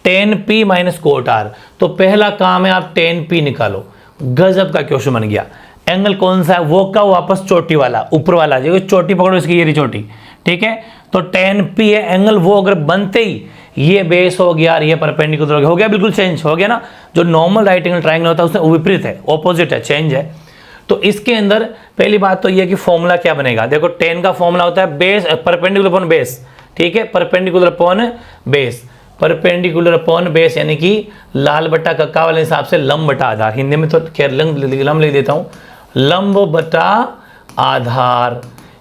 tan P minus cot R, तो पहला काम है आप tan P निकालो, गजब का क्वेश्चन बन गया। एंगल कौन सा है, वो का वापस चोटी वाला, ऊपर वाला, जो चोटी पकड़ो इसकी, ये चोटी, ठीक है, तो tan P है एंगल, वो अगर बनते ही ये बेस हो गया और ये परपेंडिकुलर हो गया, बिल्कुल चेंज हो गया ना, जो नॉर्मल राइट एंगल ट्राइंगल होता है उससे विपरीत है, ऑपोजिट है, चेंज है। तो इसके अंदर पहली बात तो ये है कि फॉर्मूला क्या बनेगा, देखो tan का फॉर्मूला होता है बेस परपेंडिकुलर अपॉन बेस, ठीक है, perpendicular upon base, perpendicular upon base यानी कि लाल बटा कक्का वाले हिसाब से लंब बटा आधार, हिंदी में तो खैर लंब लिख देता हूँ, लंब बटा आधार,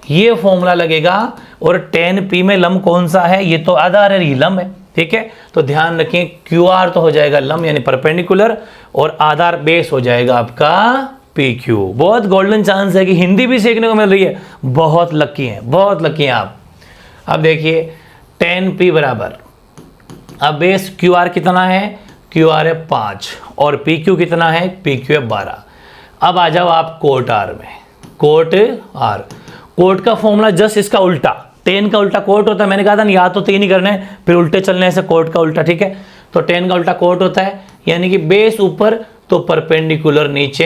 ये फॉर्मूला लगेगा, और tan P में लंब कौन सा है, ये तो आधार है, ये लंब है, ठीक है, तो ध्यान रखें QR तो हो जाएगा लंब यानी परपेंडिकुलर, और आधार बेस हो जाएगा आपका PQ। बहुत गोल्डन चांस है कि हिंदी भी सीखने को मिल रही है, बहुत लकी हैं, बहुत लकी हैं आप। अब देखिए tan P बराबर, अब बेस QR कितना है, QR है 5 और PQ कितना है, PQ है 12। अब आ जाओ आप कोट R में, कोट R, कोट का फॉर्मूला जस्ट इसका उल्टा, tan का उल्टा कोट होता है, मैंने कहा था ना या तो 3 ही करने फिर उल्टे चलने से कोट का उल्टा, ठीक है, तो tan का उल्टा कोट होता है, यानी कि बेस ऊपर तो परपेंडिकुलर नीचे,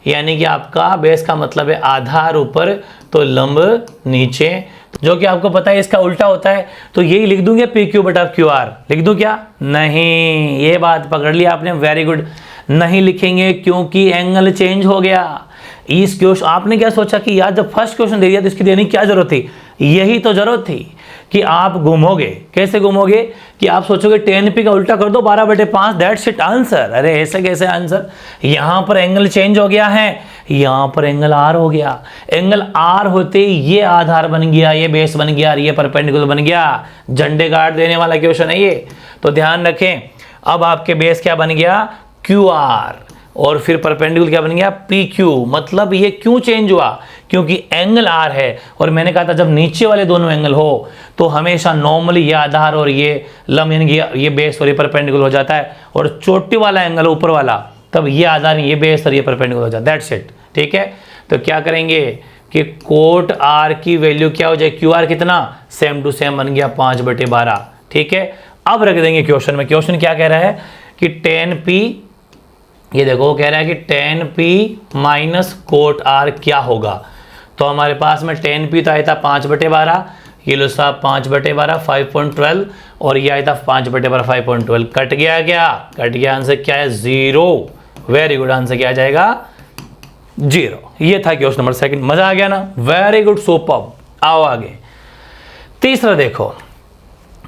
यानी कि आपका बेस का मतलब है आधार ऊपर तो लंब नीचे, जो कि आपको पता है इसका उल्टा होता है, तो यही लिख दूंगे PQ बटा QR, लिख दूं क्या, नहीं, ये बात पकड़ लिया आपने, वेरी गुड, नहीं लिखेंगे क्योंकि एंगल चेंज हो गया। इस क्वेश्चन आपने क्या सोचा कि यार जब फर्स्ट क्वेश्चन दे दिया तो इसकी देने की क्या जरूरत थी, यही तो जरूरत थी कि आप घूमोगे, कैसे घूमोगे कि आप सोचोगे tan P का उल्टा कर दो 12/5, दैट्स इट आंसर। अरे ऐसे कैसे आंसर, यहाँ पर एंगल चेंज हो गया है, यहाँ पर एंगल R हो गया, एंगल R होते ही ये आधार बन गया, ये बेस बन गया और ये परपेंडिकुलर बन गया, झंडे गाड़ देने वाला क्वेश्चन है ये, तो ध्यान रखें। अब आपके बेस क्या बन गया QR और फिर परपेंडिकुलर क्या बन गया PQ, मतलब ये क्यों चेंज हुआ, क्योंकि एंगल R है, और मैंने कहा था जब नीचे वाले दोनों एंगल हो तो हमेशा नॉर्मली ये आधार और ये लंब यानी कि ये बेस और ये परपेंडिकुलर हो जाता है, और चोटी वाला एंगल ऊपर वाला तब ये आधार ये बेस और ये परपेंडिकुलर हो जाता है, दैट्स इट, ठीक है। तो क्या करेंगे कि कोट R की वैल्यू क्या हो जाए, QR कितना सेम टू सेम बन गया 5/12, ठीक है। अब रख देंगे क्वेश्चन में, क्वेश्चन क्या कह रहा है कि tan P, ये देखो कह रहा है कि tan P minus cot R क्या होगा, तो हमारे पास में tan P तो आया था 5/12, ये लो साहब 5/12 5.12, और ये आया था 5/12 5.12, कट गया क्या, कट गया, आंसर क्या है 0, वेरी गुड, आंसर क्या आ जाएगा 0। ये था क्वेश्चन नंबर सेकंड, मजा आ गया ना, वेरी गुड, सुपर्ब। आओ आगे तीसरा देखो,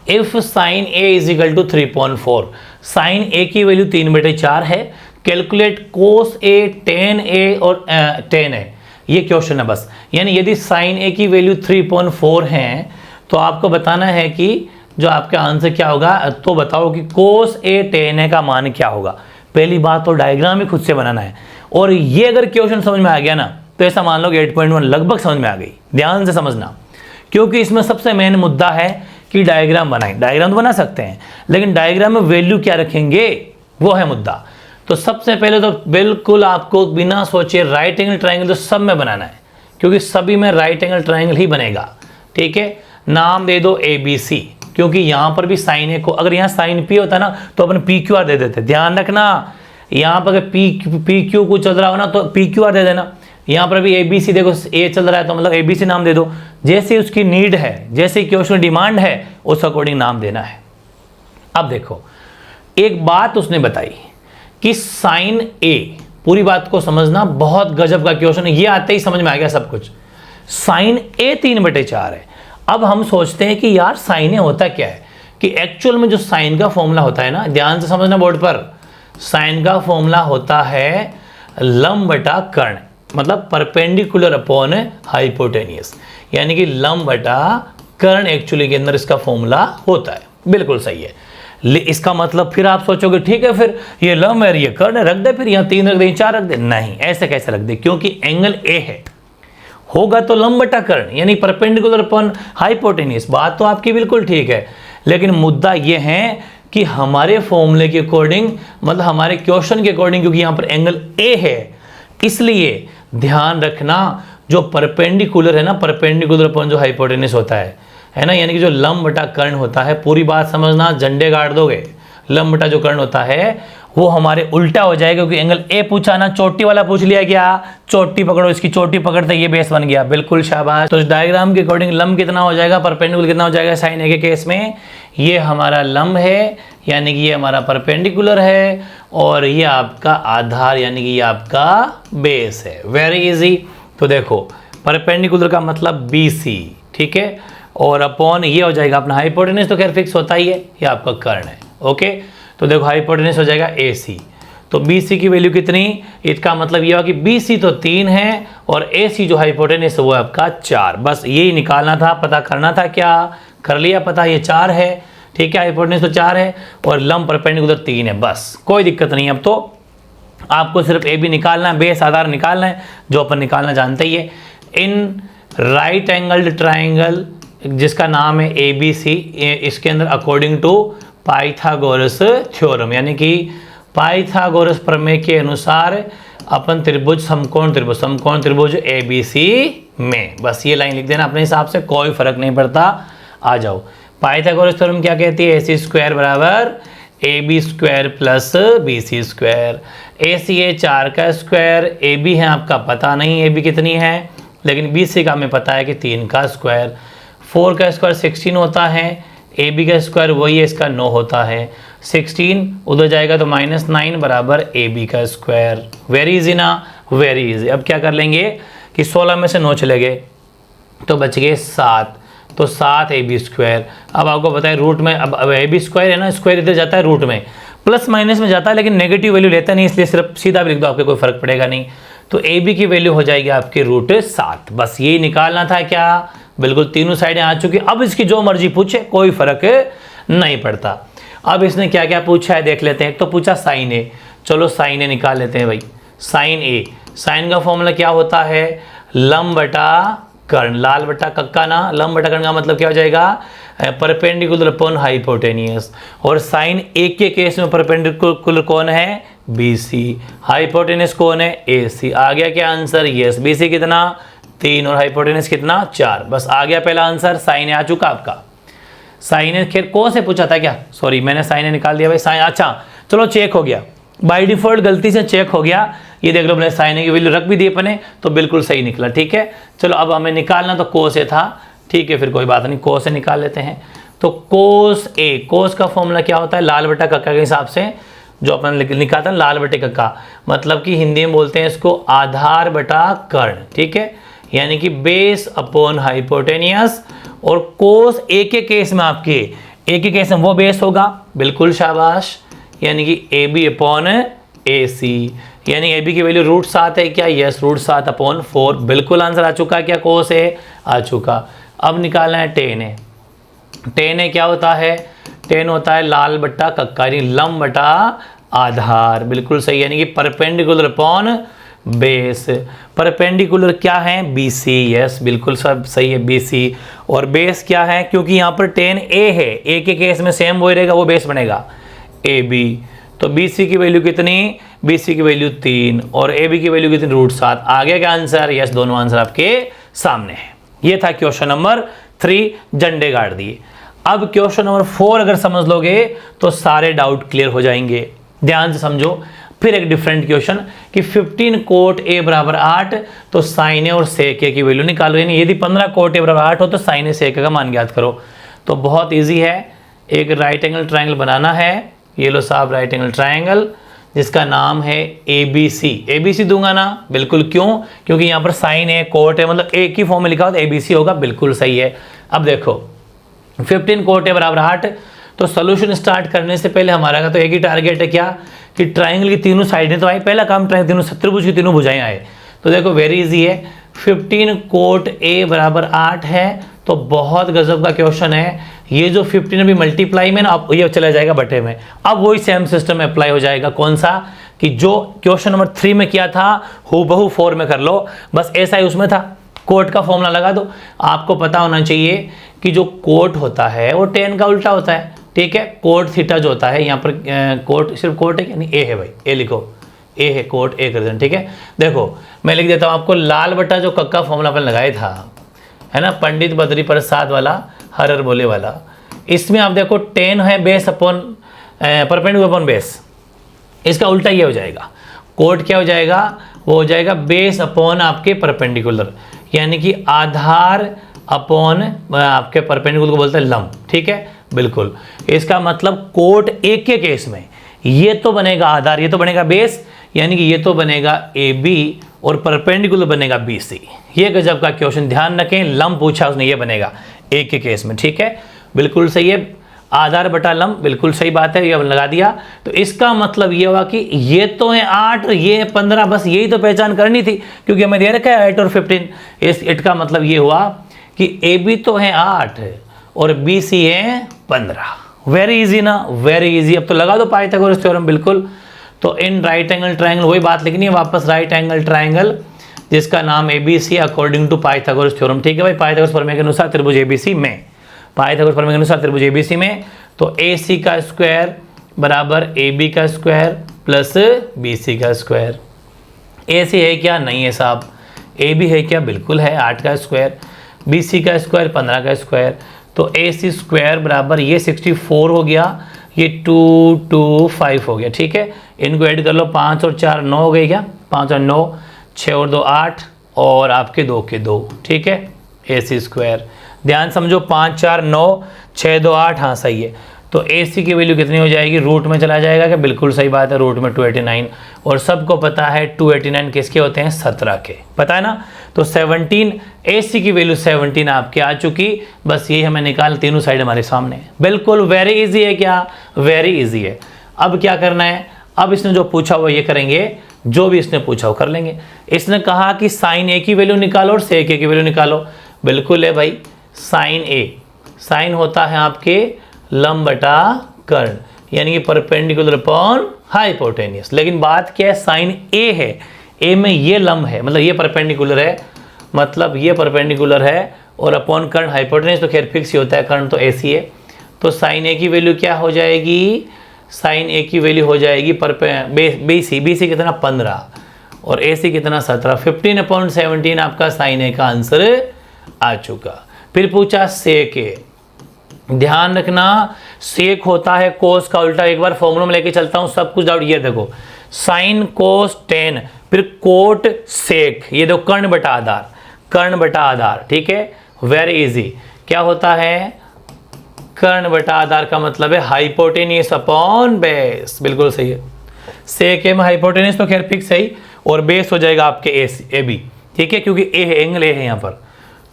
if sine A is equal to 3.4, sine A की वैल्यू 3/4 है, calculate cos A tan A और tan A, ये क्वेश्चन है बस। यानी यदि साइन A की वैल्यू 3.4 है तो आपको बताना है कि जो आपका आंसर क्या होगा, तो बताओ कि कोस A tan A का मान क्या होगा। पहली बात तो डायग्राम ही खुद से बनाना है, और ये अगर क्वेश्चन समझ में आ गया ना तो ऐसा मान लो कि 8.1 लगभग समझ में आ गई, ध्यान से समझना, क्योंकि इसमें सबसे मेन मुद्दा है कि डायग्राम बनाएं। डायग्राम तो बना सकते हैं लेकिन डायग्राम में वैल्यू क्या रखेंगे वो है मुद्दा। तो सबसे पहले तो बिल्कुल आपको बिना सोचे राइट एंगल ट्राइंगल तो सब में बनाना है, क्योंकि सभी में राइट एंगल ट्राइंगल ही बनेगा, ठीक है, नाम दे दो ABC, क्योंकि यहाँ पर भी साइन ए को, अगर यहाँ साइन P होता ना तो अपन PQR दे देते। ध्यान रखना, यहाँ पर अगर PQ को चल रहा हो ना तो PQR दे देना। यहाँ पर भी ABC देखो, A चल रहा है तो मतलब ABC नाम दे दो। जैसे उसकी नीड है, जैसे क्वेश्चन डिमांड है, उस अकॉर्डिंग नाम देना है। अब देखो, एक बात उसने बताई कि साइन A, पूरी बात को समझना, बहुत गजब का क्वेश्चन है, ये आते ही समझ में आ गया सब कुछ। साइन A 3/4 है। अब हम सोचते हैं कि यार साइन A होता क्या है, कि एक्चुअल में जो साइन का फॉर्मूला होता है ना, ध्यान से समझना बोर्ड पर, साइन का फॉर्मूला होता है लंब बटा कर्ण, मतलब परपेंडिकुलर अपॉन हाइपोटेनियस, यानी कि लंब बटा कर्ण एक्चुअली के अंदर इसका फॉर्मूला होता है। बिल्कुल सही है। इसका मतलब फिर आप सोचोगे ठीक है, फिर ये लंब है, ये कर्ण रख दे, फिर यहाँ 3 रख दे, 4 रख दे। नहीं, ऐसे कैसे रख दे, क्योंकि एंगल A है, होगा तो लंब बटा कर्ण, यानी परपेंडिकुलर अपॉन हाइपोटेनियस। बात तो आपकी बिल्कुल ठीक है, लेकिन मुद्दा ये है कि हमारे फॉर्मूले के अकॉर्डिंग, मतलब हमारे क्वेश्चन के अकॉर्डिंग, क्योंकि यहाँ पर एंगल A है, इसलिए ध्यान रखना जो परपेंडिकुलर है ना, परपेंडिकुलर अपॉन जो हाइपोटेनियस होता है ना, यानी कि जो लंब बटा कर्ण होता है, पूरी बात समझना, झंडे गाड़ दोगे। लंब बटा जो कर्ण होता है वो हमारे उल्टा हो जाएगा, क्योंकि एंगल A पूछा ना, चोटी वाला पूछ लिया, क्या चोटी पकड़ो, इसकी चोटी पकड़ते ये बेस बन गया। बिल्कुल शाबाश। तो इस डायग्राम के अकॉर्डिंग लंब कितना हो जाएगा, परपेंडिकुलर कितना हो जाएगा साइन A के केस में, ये हमारा लंब है, यानी कि ये हमारा परपेंडिकुलर है, और ये आपका आधार, यानी कि ये आपका बेस है। Very easy. तो देखो, परपेंडिकुलर का मतलब BC, ठीक है, और अपॉन ये हो जाएगा अपना हाइपोटेनस, तो खैर फिक्स होता ही है, ये आपका कर्ण है। ओके, तो देखो हाइपोटेनस हो जाएगा AC, तो BC की वैल्यू कितनी, इसका मतलब ये हुआ कि BC तो 3 है और AC जो हाइपोटेनस है वो आपका 4। बस यही निकालना था, पता करना था, क्या कर लिया पता, ये 4 है, ठीक है, हाइपोटेनस तो 4 है और लंब परपेंडिकुलर 3 है। बस कोई दिक्कत नहीं। अब तो आपको सिर्फ AB निकालना है, बेस आधार निकालना है, जो अपन निकालना जानते ही है। इन राइट एंगल्ड ट्राइंगल जिसका नाम है ABC, इसके अंदर अकॉर्डिंग टू पाइथागोरस थ्योरम, यानी कि पाइथागोरस प्रमेय के अनुसार अपन त्रिभुज, समकोण त्रिभुज ABC में, बस ये लाइन लिख देना अपने हिसाब से, कोई फर्क नहीं पड़ता। आ जाओ, पाइथागोरस थ्योरम क्या कहती है, AC स्क्वायर बराबर AB square plus BC square. AC है 4 का स्क्वायर, AB है आपका पता नहीं AB कितनी है, लेकिन BC का हमें पता है कि 3 का स्क्वायर। 4 का स्क्वायर 16 होता है, AB का स्क्वायर वही है, इसका 9 होता है। 16 उधर जाएगा तो -9 बराबर AB का स्क्वायर। वेरी इजी ना, वेरी इजी। अब क्या कर लेंगे कि 16 में से 9 चले गए तो बच गए 7, तो 7 AB स्क्वायर। अब आपको पता है रूट में, अब AB स्क्वायर है ना, स्क्वायर इधर जाता है रूट में, प्लस माइनस में जाता है, लेकिन नेगेटिव वैल्यू लेता नहीं, इसलिए सिर्फ सीधा भी लिख दो, आपके कोई फर्क पड़ेगा नहीं। तो AB की वैल्यू हो जाएगी आपकी √7। बस यही निकालना था, क्या बिल्कुल तीनों साइडें आ चुकी। अब इसकी जो मर्जी पूछे कोई फर्क नहीं पड़ता। अब इसने क्या क्या पूछा है देख लेते हैं। एक तो पूछा साइन A, चलो साइन A निकाल लेते हैं भाई। साइन A, साइन का फॉर्मूला क्या होता है, लंब बटा कर्ण, लाल बटा कक्का ना, लंब बटा कर्ण का मतलब क्या हो जाएगा, परपेंडिकुलर अपॉन हाइपोटेनियस। और साइन A के केस में परपेंडिकुलर कौन है, BC, हाइपोटेनियस कौन है, AC। आ गया क्या आंसर, यस। BC कितना, 3 और हाइपोटेनस कितना, 4। बस आ गया पहला आंसर, साइन A आ चुका आपका। साइन A खैर कौन से पूछा था क्या, सॉरी मैंने साइन A निकाल दिया भाई, साइन, अच्छा चलो चेक हो गया, बाय डिफॉल्ट गलती से चेक हो गया। ये देख लो मैंने साइन A की वैल्यू रख भी दी अपने, तो बिल्कुल सही निकला। ठीक है, चलो अब हमें निकालना तो कोस A था, ठीक है, फिर कोई बात नहीं, कोस A निकाल लेते हैं। तो कोस A, कोस का फॉर्मूला क्या होता है, लाल बटा कक्का के हिसाब से जो अपन निकालता है, लाल बटे कक्का, मतलब कि हिंदी में बोलते हैं इसको आधार बटा कर्ण। ठीक है, यानी कि बेस अपॉन हाइपोटेनियस। और कोस A के केस में, आपके A के केस में वो बेस होगा, बिल्कुल शाबाश, यानी कि AB अपॉन AC, यानी AB की वैल्यू √7 है क्या, यस, √7 अपॉन 4। बिल्कुल आंसर आ चुका क्या, कोस A आ चुका। अब निकालना है tan A। tan A क्या होता है, tan होता है लाल बट्टा कक्का, यानी लंब बटा आधार, बिल्कुल सही, यानी कि परपेंडिकुलर अपॉन बेस। परपेंडिकुलर क्या है, BC, यस बिल्कुल सब सही है, BC। और बेस क्या है, क्योंकि यहाँ पर tan A है, A के केस में सेम वही रहेगा, वो बेस बनेगा AB। तो BC की वैल्यू कितनी, BC की वैल्यू 3 और AB की वैल्यू कितनी, √7। आ गया क्या आंसर, यस, दोनों आंसर आपके सामने है। ये था क्वेश्चन नंबर 3 झंडे गाड़ दिए। अब क्वेश्चन नंबर 4 अगर समझ लोगे तो सारे डाउट क्लियर हो जाएंगे। ध्यान से समझो। फिर एक डिफरेंट क्वेश्चन कि 15 कोट a बराबर 8 तो साइन ए और सेक ए की वैल्यू निकालो, यानी यदि 15 कोट a बराबर 8 हो तो साइन ए सेक ए का मान ज्ञात करो। तो बहुत इजी है, एक राइट एंगल ट्रायंगल बनाना है। ये लो साहब राइट एंगल ट्रायंगल जिसका नाम है ABC। ABC दूंगा ना, बिल्कुल, क्यों? क्योंकि यहाँ पर साइन ए कोट है, मतलब एक ही फॉर्म में लिखा हो तो ABC होगा, बिल्कुल सही है। अब देखो 15 कोट ए बराबर 8, तो सोल्यूशन स्टार्ट करने से पहले हमारा का तो एक ही टारगेट है, क्या कि ट्राइंगल की तीनों साइडें तो आई, पहला काम ट्राइंगल तीनों चतुर्भुज की तीनों भुजाएं आए। तो देखो वेरी इजी है, 15 कोट ए बराबर 8 है, तो बहुत गजब का क्वेश्चन है। ये जो 15 अभी मल्टीप्लाई में ना, अब ये चला जाएगा बटे में। अब वही सेम सिस्टम अप्लाई हो जाएगा, कौन सा कि जो क्वेश्चन नंबर 3 में किया था हूबहू 4 में कर लो, बस ऐसा ही उसमें था, कोट का फॉर्मूला लगा दो। आपको पता होना चाहिए कि जो कोट होता है वो टेन का उल्टा होता है, ठीक है। कोट थीटा जो होता है, यहाँ पर कोट सिर्फ कोट है, यानी ए है भाई, ए लिखो, ए है कोट ए कर देना, ठीक है। देखो मैं लिख देता हूँ आपको, लाल बटा जो कक्का फॉर्मूला अपन लगाया था, है ना, पंडित बद्री प्रसाद वाला, हरर बोले वाला, इसमें आप देखो टेन है base upon perpendicular upon base, इसका उल्टा ये हो जाएगा। कोट क्या हो जाएगा? वो हो जाएगा बेस अपॉन आपके परपेंडिकुलर, यानी कि आधार अपॉन आपके परपेंडिकुलर को बोलते हैं लंब, ठीक है, बिल्कुल। इसका मतलब कोट एक के केस में ये तो बनेगा आधार, ये तो बनेगा बेस, यानी कि ये तो बनेगा AB और परपेंडिकुलर बनेगा BC। ये गजब का क्वेश्चन, ध्यान रखें, लंब पूछा उसने, ये बनेगा एक के केस में, ठीक है, बिल्कुल सही है। आधार बटा लंब, बिल्कुल सही बात है, ये लगा दिया। तो इसका मतलब ये हुआ कि ये तो है 8, ये 15, बस यही तो पहचान करनी थी, क्योंकि हमें दे रखा है 8 और 15। इस इट का मतलब ये हुआ कि AB तो है 8 और BC है 15। वेरी इजी ना, वेरी इजी। अब तो लगा दो पाइथागोरस थ्योरम, बिल्कुल। तो इन राइट एंगल ट्रायंगल वही बात लिखनी है वापस, राइट एंगल ट्रायंगल जिसका नाम ABC according to Pythagoras theorem, ठीक है भाई। पाइथागोरस प्रमेय के अनुसार त्रिभुज ABC में, पाइथागोरस प्रमेय के अनुसार त्रिभुज ABC में, तो AC का स्क्वायर बराबर AB का स्क्वायर प्लस BC का स्क्वायर। AC है क्या? नहीं है साहब। AB है क्या? बिल्कुल है, 8 का स्क्वायर। BC का स्क्वायर 15 का स्क्वायर। तो AC स्क्वायर बराबर ये 64 हो गया, ये 225 हो गया, ठीक है। इनको ऐड कर लो, 5 और 4 9 हो गए क्या? 5 और 9, 6 और 2 8 और आपके 2 के 2, ठीक है, AC स्क्वायर। ध्यान समझो, 5 4 9 6 2 8, हाँ सही है। तो AC की वैल्यू कितनी हो जाएगी? रूट में चला जाएगा क्या? बिल्कुल सही बात है, रूट में 289। और सबको पता है 289 किसके होते हैं? 17 के, पता है ना। तो 17, AC की वैल्यू 17 आपके आ चुकी, बस ये हमें निकाल, तीनों साइड हमारे सामने है, बिल्कुल वेरी इजी है। क्या? वेरी इजी है। अब क्या करना है? अब इसने जो पूछा वो ये करेंगे, जो भी इसने पूछा वो कर लेंगे। इसने कहा कि साइन ए की वैल्यू निकालो और सेक ए की वैल्यू निकालो, बिल्कुल है भाई। साइन ए, साइन होता है आपके लंब बटा कर्ण, यानी कि परपेंडिकुलर अपॉन हाइपोटेनियस। लेकिन बात क्या है? साइन ए है, ए में ये लंब है, मतलब ये परपेंडिकुलर है, मतलब ये परपेंडिकुलर है, और अपॉन कर्ण हाइपोटेनियस तो खैर फिक्स ही होता है, कर्ण तो ऐसी है। तो साइन ए की वैल्यू क्या हो जाएगी? साइन ए की वैल्यू हो जाएगी BC कितना? 15 और AC कितना? 17। 15/17 आपका साइन ए का आंसर आ चुका। फिर पूछा सेक ए, ध्यान रखना सेक होता है कोस का उल्टा। एक बार फॉर्मूला में लेके चलता हूं, सब कुछ डाउट। ये देखो साइन कोस टेन, फिर कोट सेक, ये देखो कर्ण बटा आधार, कर्ण बटा आधार, ठीक है, वेरी इजी। क्या होता है? कर्ण बटा आधार का मतलब है हाइपोटेनियस अपॉन बेस, बिल्कुल सही है। सेक ए में हाइपोटेनियस तो खैर फिक्स है ही, और बेस हो जाएगा आपके AB, ठीक है, क्योंकि ए है, एंगल ए है यहाँ पर।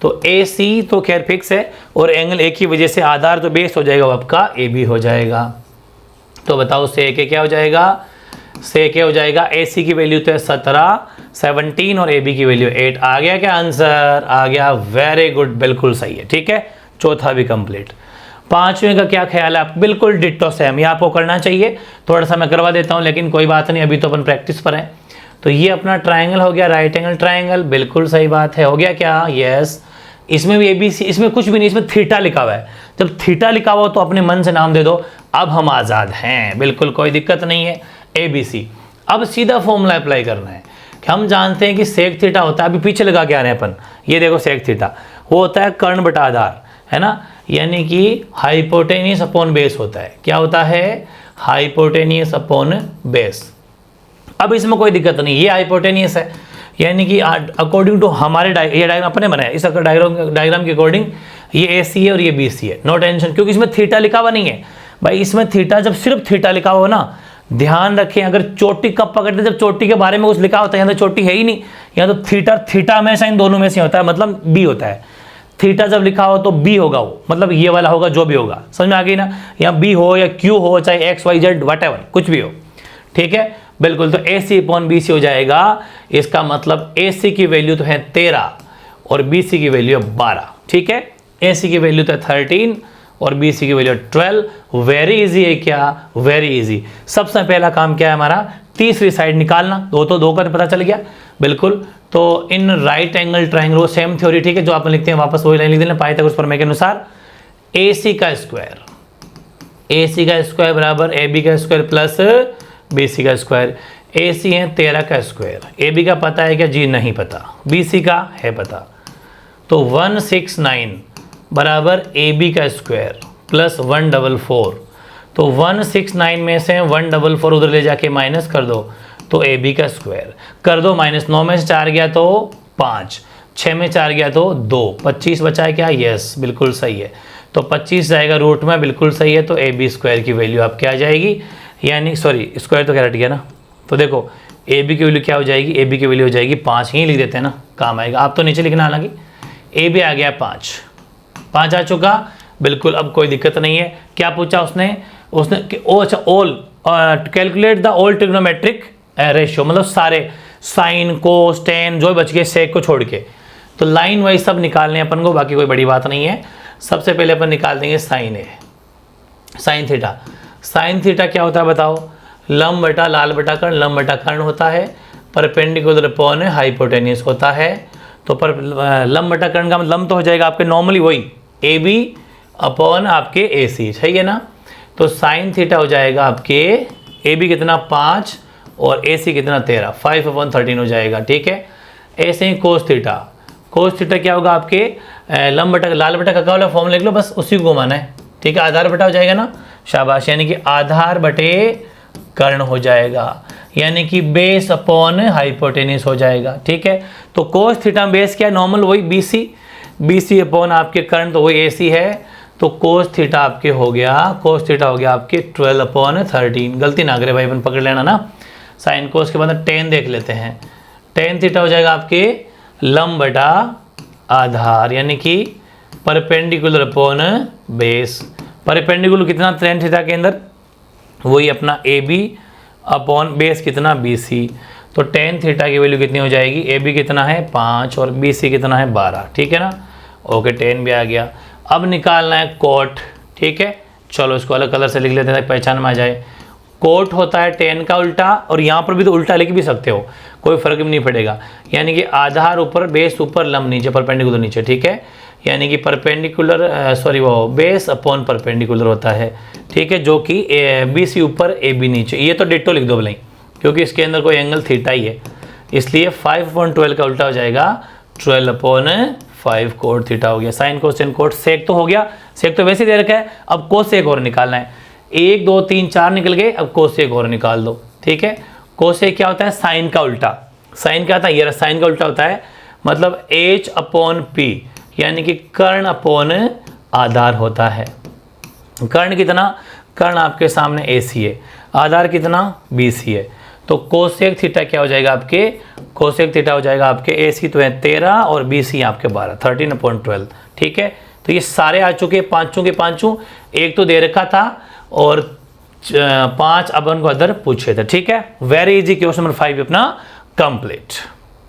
तो AC तो खैर फिक्स है, और एंगल ए की वजह से आधार तो बेस हो जाएगा, आपका AB हो जाएगा। तो बताओ सेक ए क्या हो जाएगा? सेक ए हो जाएगा, AC की वैल्यू तो है 17 और AB की वैल्यू 8। आ गया क्या आंसर? आ गया, वेरी गुड, बिल्कुल सही है, ठीक है। चौथा भी कंप्लीट। पांचवें का क्या ख्याल है आप? बिल्कुल डिट्टो सेम, ये आपको करना चाहिए। थोड़ा सा मैं करवा देता हूँ, लेकिन कोई बात नहीं, अभी तो अपन प्रैक्टिस पर है। तो ये अपना ट्रायंगल हो गया, राइट एंगल ट्रायंगल, बिल्कुल सही बात है। हो गया क्या? यस। इसमें भी ABC, इसमें कुछ भी नहीं, इसमें थीटा लिखा हुआ है। जब थीटा लिखा हुआ तो अपने मन से नाम दे दो, अब हम आज़ाद हैं, बिल्कुल कोई दिक्कत नहीं है। ABC। अब सीधा फॉर्मूला अप्लाई करना है कि हम जानते हैं कि सेक थीटा होता है, अभी पीछे लगा के आ रहे हैं अपन। ये देखो सेक थीटा वो होता है कर्ण बटा आधार, है ना, यानी कि हाइपोटेनियस अपॉन बेस होता है। क्या होता है? Hypotenuse upon base. अब इसमें कोई दिक्कत नहीं, ये हाइपोटेनियस है, यानी कि अकॉर्डिंग टू हमारे ये डायग्राम अपने बनाया, इस डायग्राम के अकॉर्डिंग ये AC है और ये BC है। नो टेंशन, क्योंकि इसमें थीटा लिखा हुआ नहीं है भाई। इसमें थीटा, जब सिर्फ थीटा लिखा हुआ ना, ध्यान रखें, अगर चोटी कब पकड़ते, जब चोटी के बारे में कुछ लिखा होता है, यहाँ तो चोटी है ही नहीं, यहाँ तो थीटा हमेशा इन दोनों में से होता है, मतलब B होता है। थीटा जब लिखा हो तो B होगा, वो मतलब ये वाला होगा, जो भी होगा, समझ में आ गई ना। यहाँ B हो या Q हो, चाहे XYZ व्हाटएवर कुछ भी हो, ठीक है, बिल्कुल। तो AC अपॉन BC हो जाएगा। इसका मतलब AC की वैल्यू तो है 13 और BC की वैल्यू है 12, ठीक है। AC की वैल्यू तो है 13 और BC की वैल्यू 12। वेरी इजी है क्या? Very easy. सबसे पहला काम क्या है हमारा? तीसरी साइड निकालना। दो का पता चल गया, बिल्कुल। तो इन राइट एंगल ट्राइंगल, वो सेम थ्योरी, ठीक है, जो आप लिखते हैं वापस वही लाइन लिख देना, पाइथागोरस प्रमेय के अनुसार। AC का स्क्वायर बराबर AB का स्क्वायर प्लस BC का स्क्वायर। AC है 13 का स्क्वायर, AB का पता है क्या? जी नहीं पता। BC का है पता। तो 169 बराबर AB का स्क्वायर प्लस 144। तो 169 में से 144 उधर ले जाके माइनस कर दो, तो AB का स्क्वायर कर दो माइनस। 9 में से 4 गया तो 5, 6 में 4 गया तो 2, 25 बचा है क्या? यस, बिल्कुल सही है। तो 25 जाएगा रूट में, बिल्कुल सही है। तो AB स्क्वायर की वैल्यू आपकी आ जाएगी, यानी सॉरी स्क्वायर तो क्या रट गया ना। तो देखो AB की वैल्यू क्या हो जाएगी? AB की वैल्यू हो जाएगी 5, ही लिख देते हैं ना, काम आएगा। आप तो नीचे लिखना, हालांकि AB आ गया 5 आ चुका, बिल्कुल। अब कोई दिक्कत नहीं है। क्या पूछा उसने अच्छा, all calculate the all trigonometric ratio, मतलब सारे साइन, कोस, टेन जो बच गए सेक को छोड़ के। तो लाइन वाइज सब निकालने अपन को, बाकी कोई बड़ी बात नहीं है। सबसे पहले अपन निकाल देंगे साइन थीटा। साइन थीटा क्या होता है बताओ? लंब बटा लाल बटा कर्ण, लंब बटा कर्ण होता है, परपेंडिकुलर अपॉन हाइपोटेनियस होता है। तो पर लंब बटा कर्ण का लंब तो हो जाएगा आपके नॉर्मली वही AB अपॉन आपके AC, सही है ना। तो साइन थीटा हो जाएगा आपके AB कितना 5 और AC कितना 13, 5/13 हो जाएगा, ठीक है। ऐसे ही कोस थीटा क्या होगा आपके लंब बटा लाल बटा का वाला फॉर्म लिख लो, बस उसी को घुमाना है, ठीक है। आधार बटा हो जाएगा ना, शाबाश, यानी कि आधार बटे कर्ण हो जाएगा, यानी कि बेस अपॉन हाइपोटेनियस हो जाएगा, ठीक है। तो कोस थीटा बेस क्या है? नॉर्मल वही BC अपॉन आपके कर्ण, तो वही AC है। तो कोस थीटा आपके हो गया, आपके 12/13। गलती ना करे भाई, अपन पकड़ लेना ना। साइन कोस के बाद टेन देख लेते हैं। टेन थीटा हो जाएगा आपके लंब बटा आधार, यानी कि परपेंडिकुलर अपॉन बेस। परपेंडिकुलर कितना टेन थीटा के अंदर? वही अपना AB अपॉन बेस कितना? BC। तो टेन थीटा की वैल्यू कितनी हो जाएगी? AB कितना है 5 और BC कितना है 12, ठीक है ना। ओके, टेन भी आ गया। अब निकालना है कोट, ठीक है। चलो इसको अलग कलर से लिख लेते हैं ताकि पहचान में आ जाए। कोट होता है टेन का उल्टा, और यहाँ पर भी तो उल्टा लिख भी सकते हो, कोई फर्क भी नहीं पड़ेगा। यानी कि आधार ऊपर, बेस ऊपर, लंब नीचे, परपेंडिकुलर नीचे, ठीक है। यानी कि परपेंडिकुलर बेस अपॉन परपेंडिकुलर होता है, ठीक है, जो कि BC ऊपर AB नीचे। ये तो डिट्टो लिख दो भले, क्योंकि इसके अंदर कोई एंगल थीटा ही है, इसलिए 5/12 का उल्टा हो जाएगा 12/5 कोट थीटा हो गया। साइन कोसेन कोट, सेक तो हो गया, सेक तो वैसे दे रखा है। अब कोसेक और निकालना है। 1 2 3 4 निकल गए, अब कोसेक और निकाल दो, ठीक है। कोसेक क्या होता है? साइन का उल्टा। साइन क्या होता है? ये साइन का उल्टा होता है, मतलब H/P, यानी कि कर्ण अपॉन आधार होता है। कर्ण कितना? कर्ण आपके सामने AC है, आधार कितना? BC है। तो कोसेक थीटा क्या हो जाएगा आपके? कोसेक थीटा हो जाएगा आपके AC तो है 13 और BC आपके 12, 13/12, ठीक है। तो ये सारे आ चुके, पांचों के पांचों। एक तो दे रखा था और 5 अपन को अदर पूछे थे, ठीक है। वेरी इजी, क्वेश्चन नंबर 5 अपना कंप्लीट।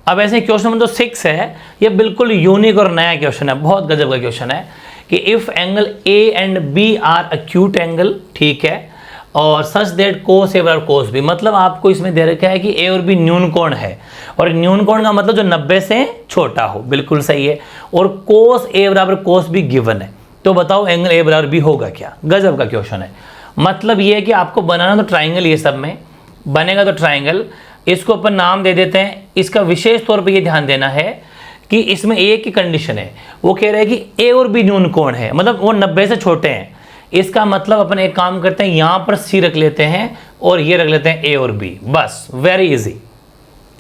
अब ऐसे क्वेश्चन नंबर जो 6 है, ये बिल्कुल यूनिक और नया क्वेश्चन है, बहुत गजब का क्वेश्चन है कि if angle A and B are acute angle, ठीक है, और सच दैट कोस A और कोस B, मतलब आपको इसमें दे रखा है कि A और B न्यून कोण है, और न्यून कोण का मतलब जो 90 से छोटा हो, बिल्कुल सही है। और कोस A बराबर कोस B गिवन है, तो बताओ एंगल A बराबर B होगा क्या? गजब का क्वेश्चन है। मतलब ये है कि आपको बनाना तो ट्राइंगल, ये सब में बनेगा तो ट्राइंगल, इसको अपन नाम दे देते हैं। इसका विशेष तौर पे ये ध्यान देना है कि इसमें एक ही कंडीशन है, वो कह रहे हैं कि ए और बी न्यून कोण है, मतलब वो 90 से छोटे हैं। इसका मतलब अपन एक काम करते हैं, यहाँ पर सी रख लेते हैं और ये रख लेते हैं ए और बी, बस वेरी इजी।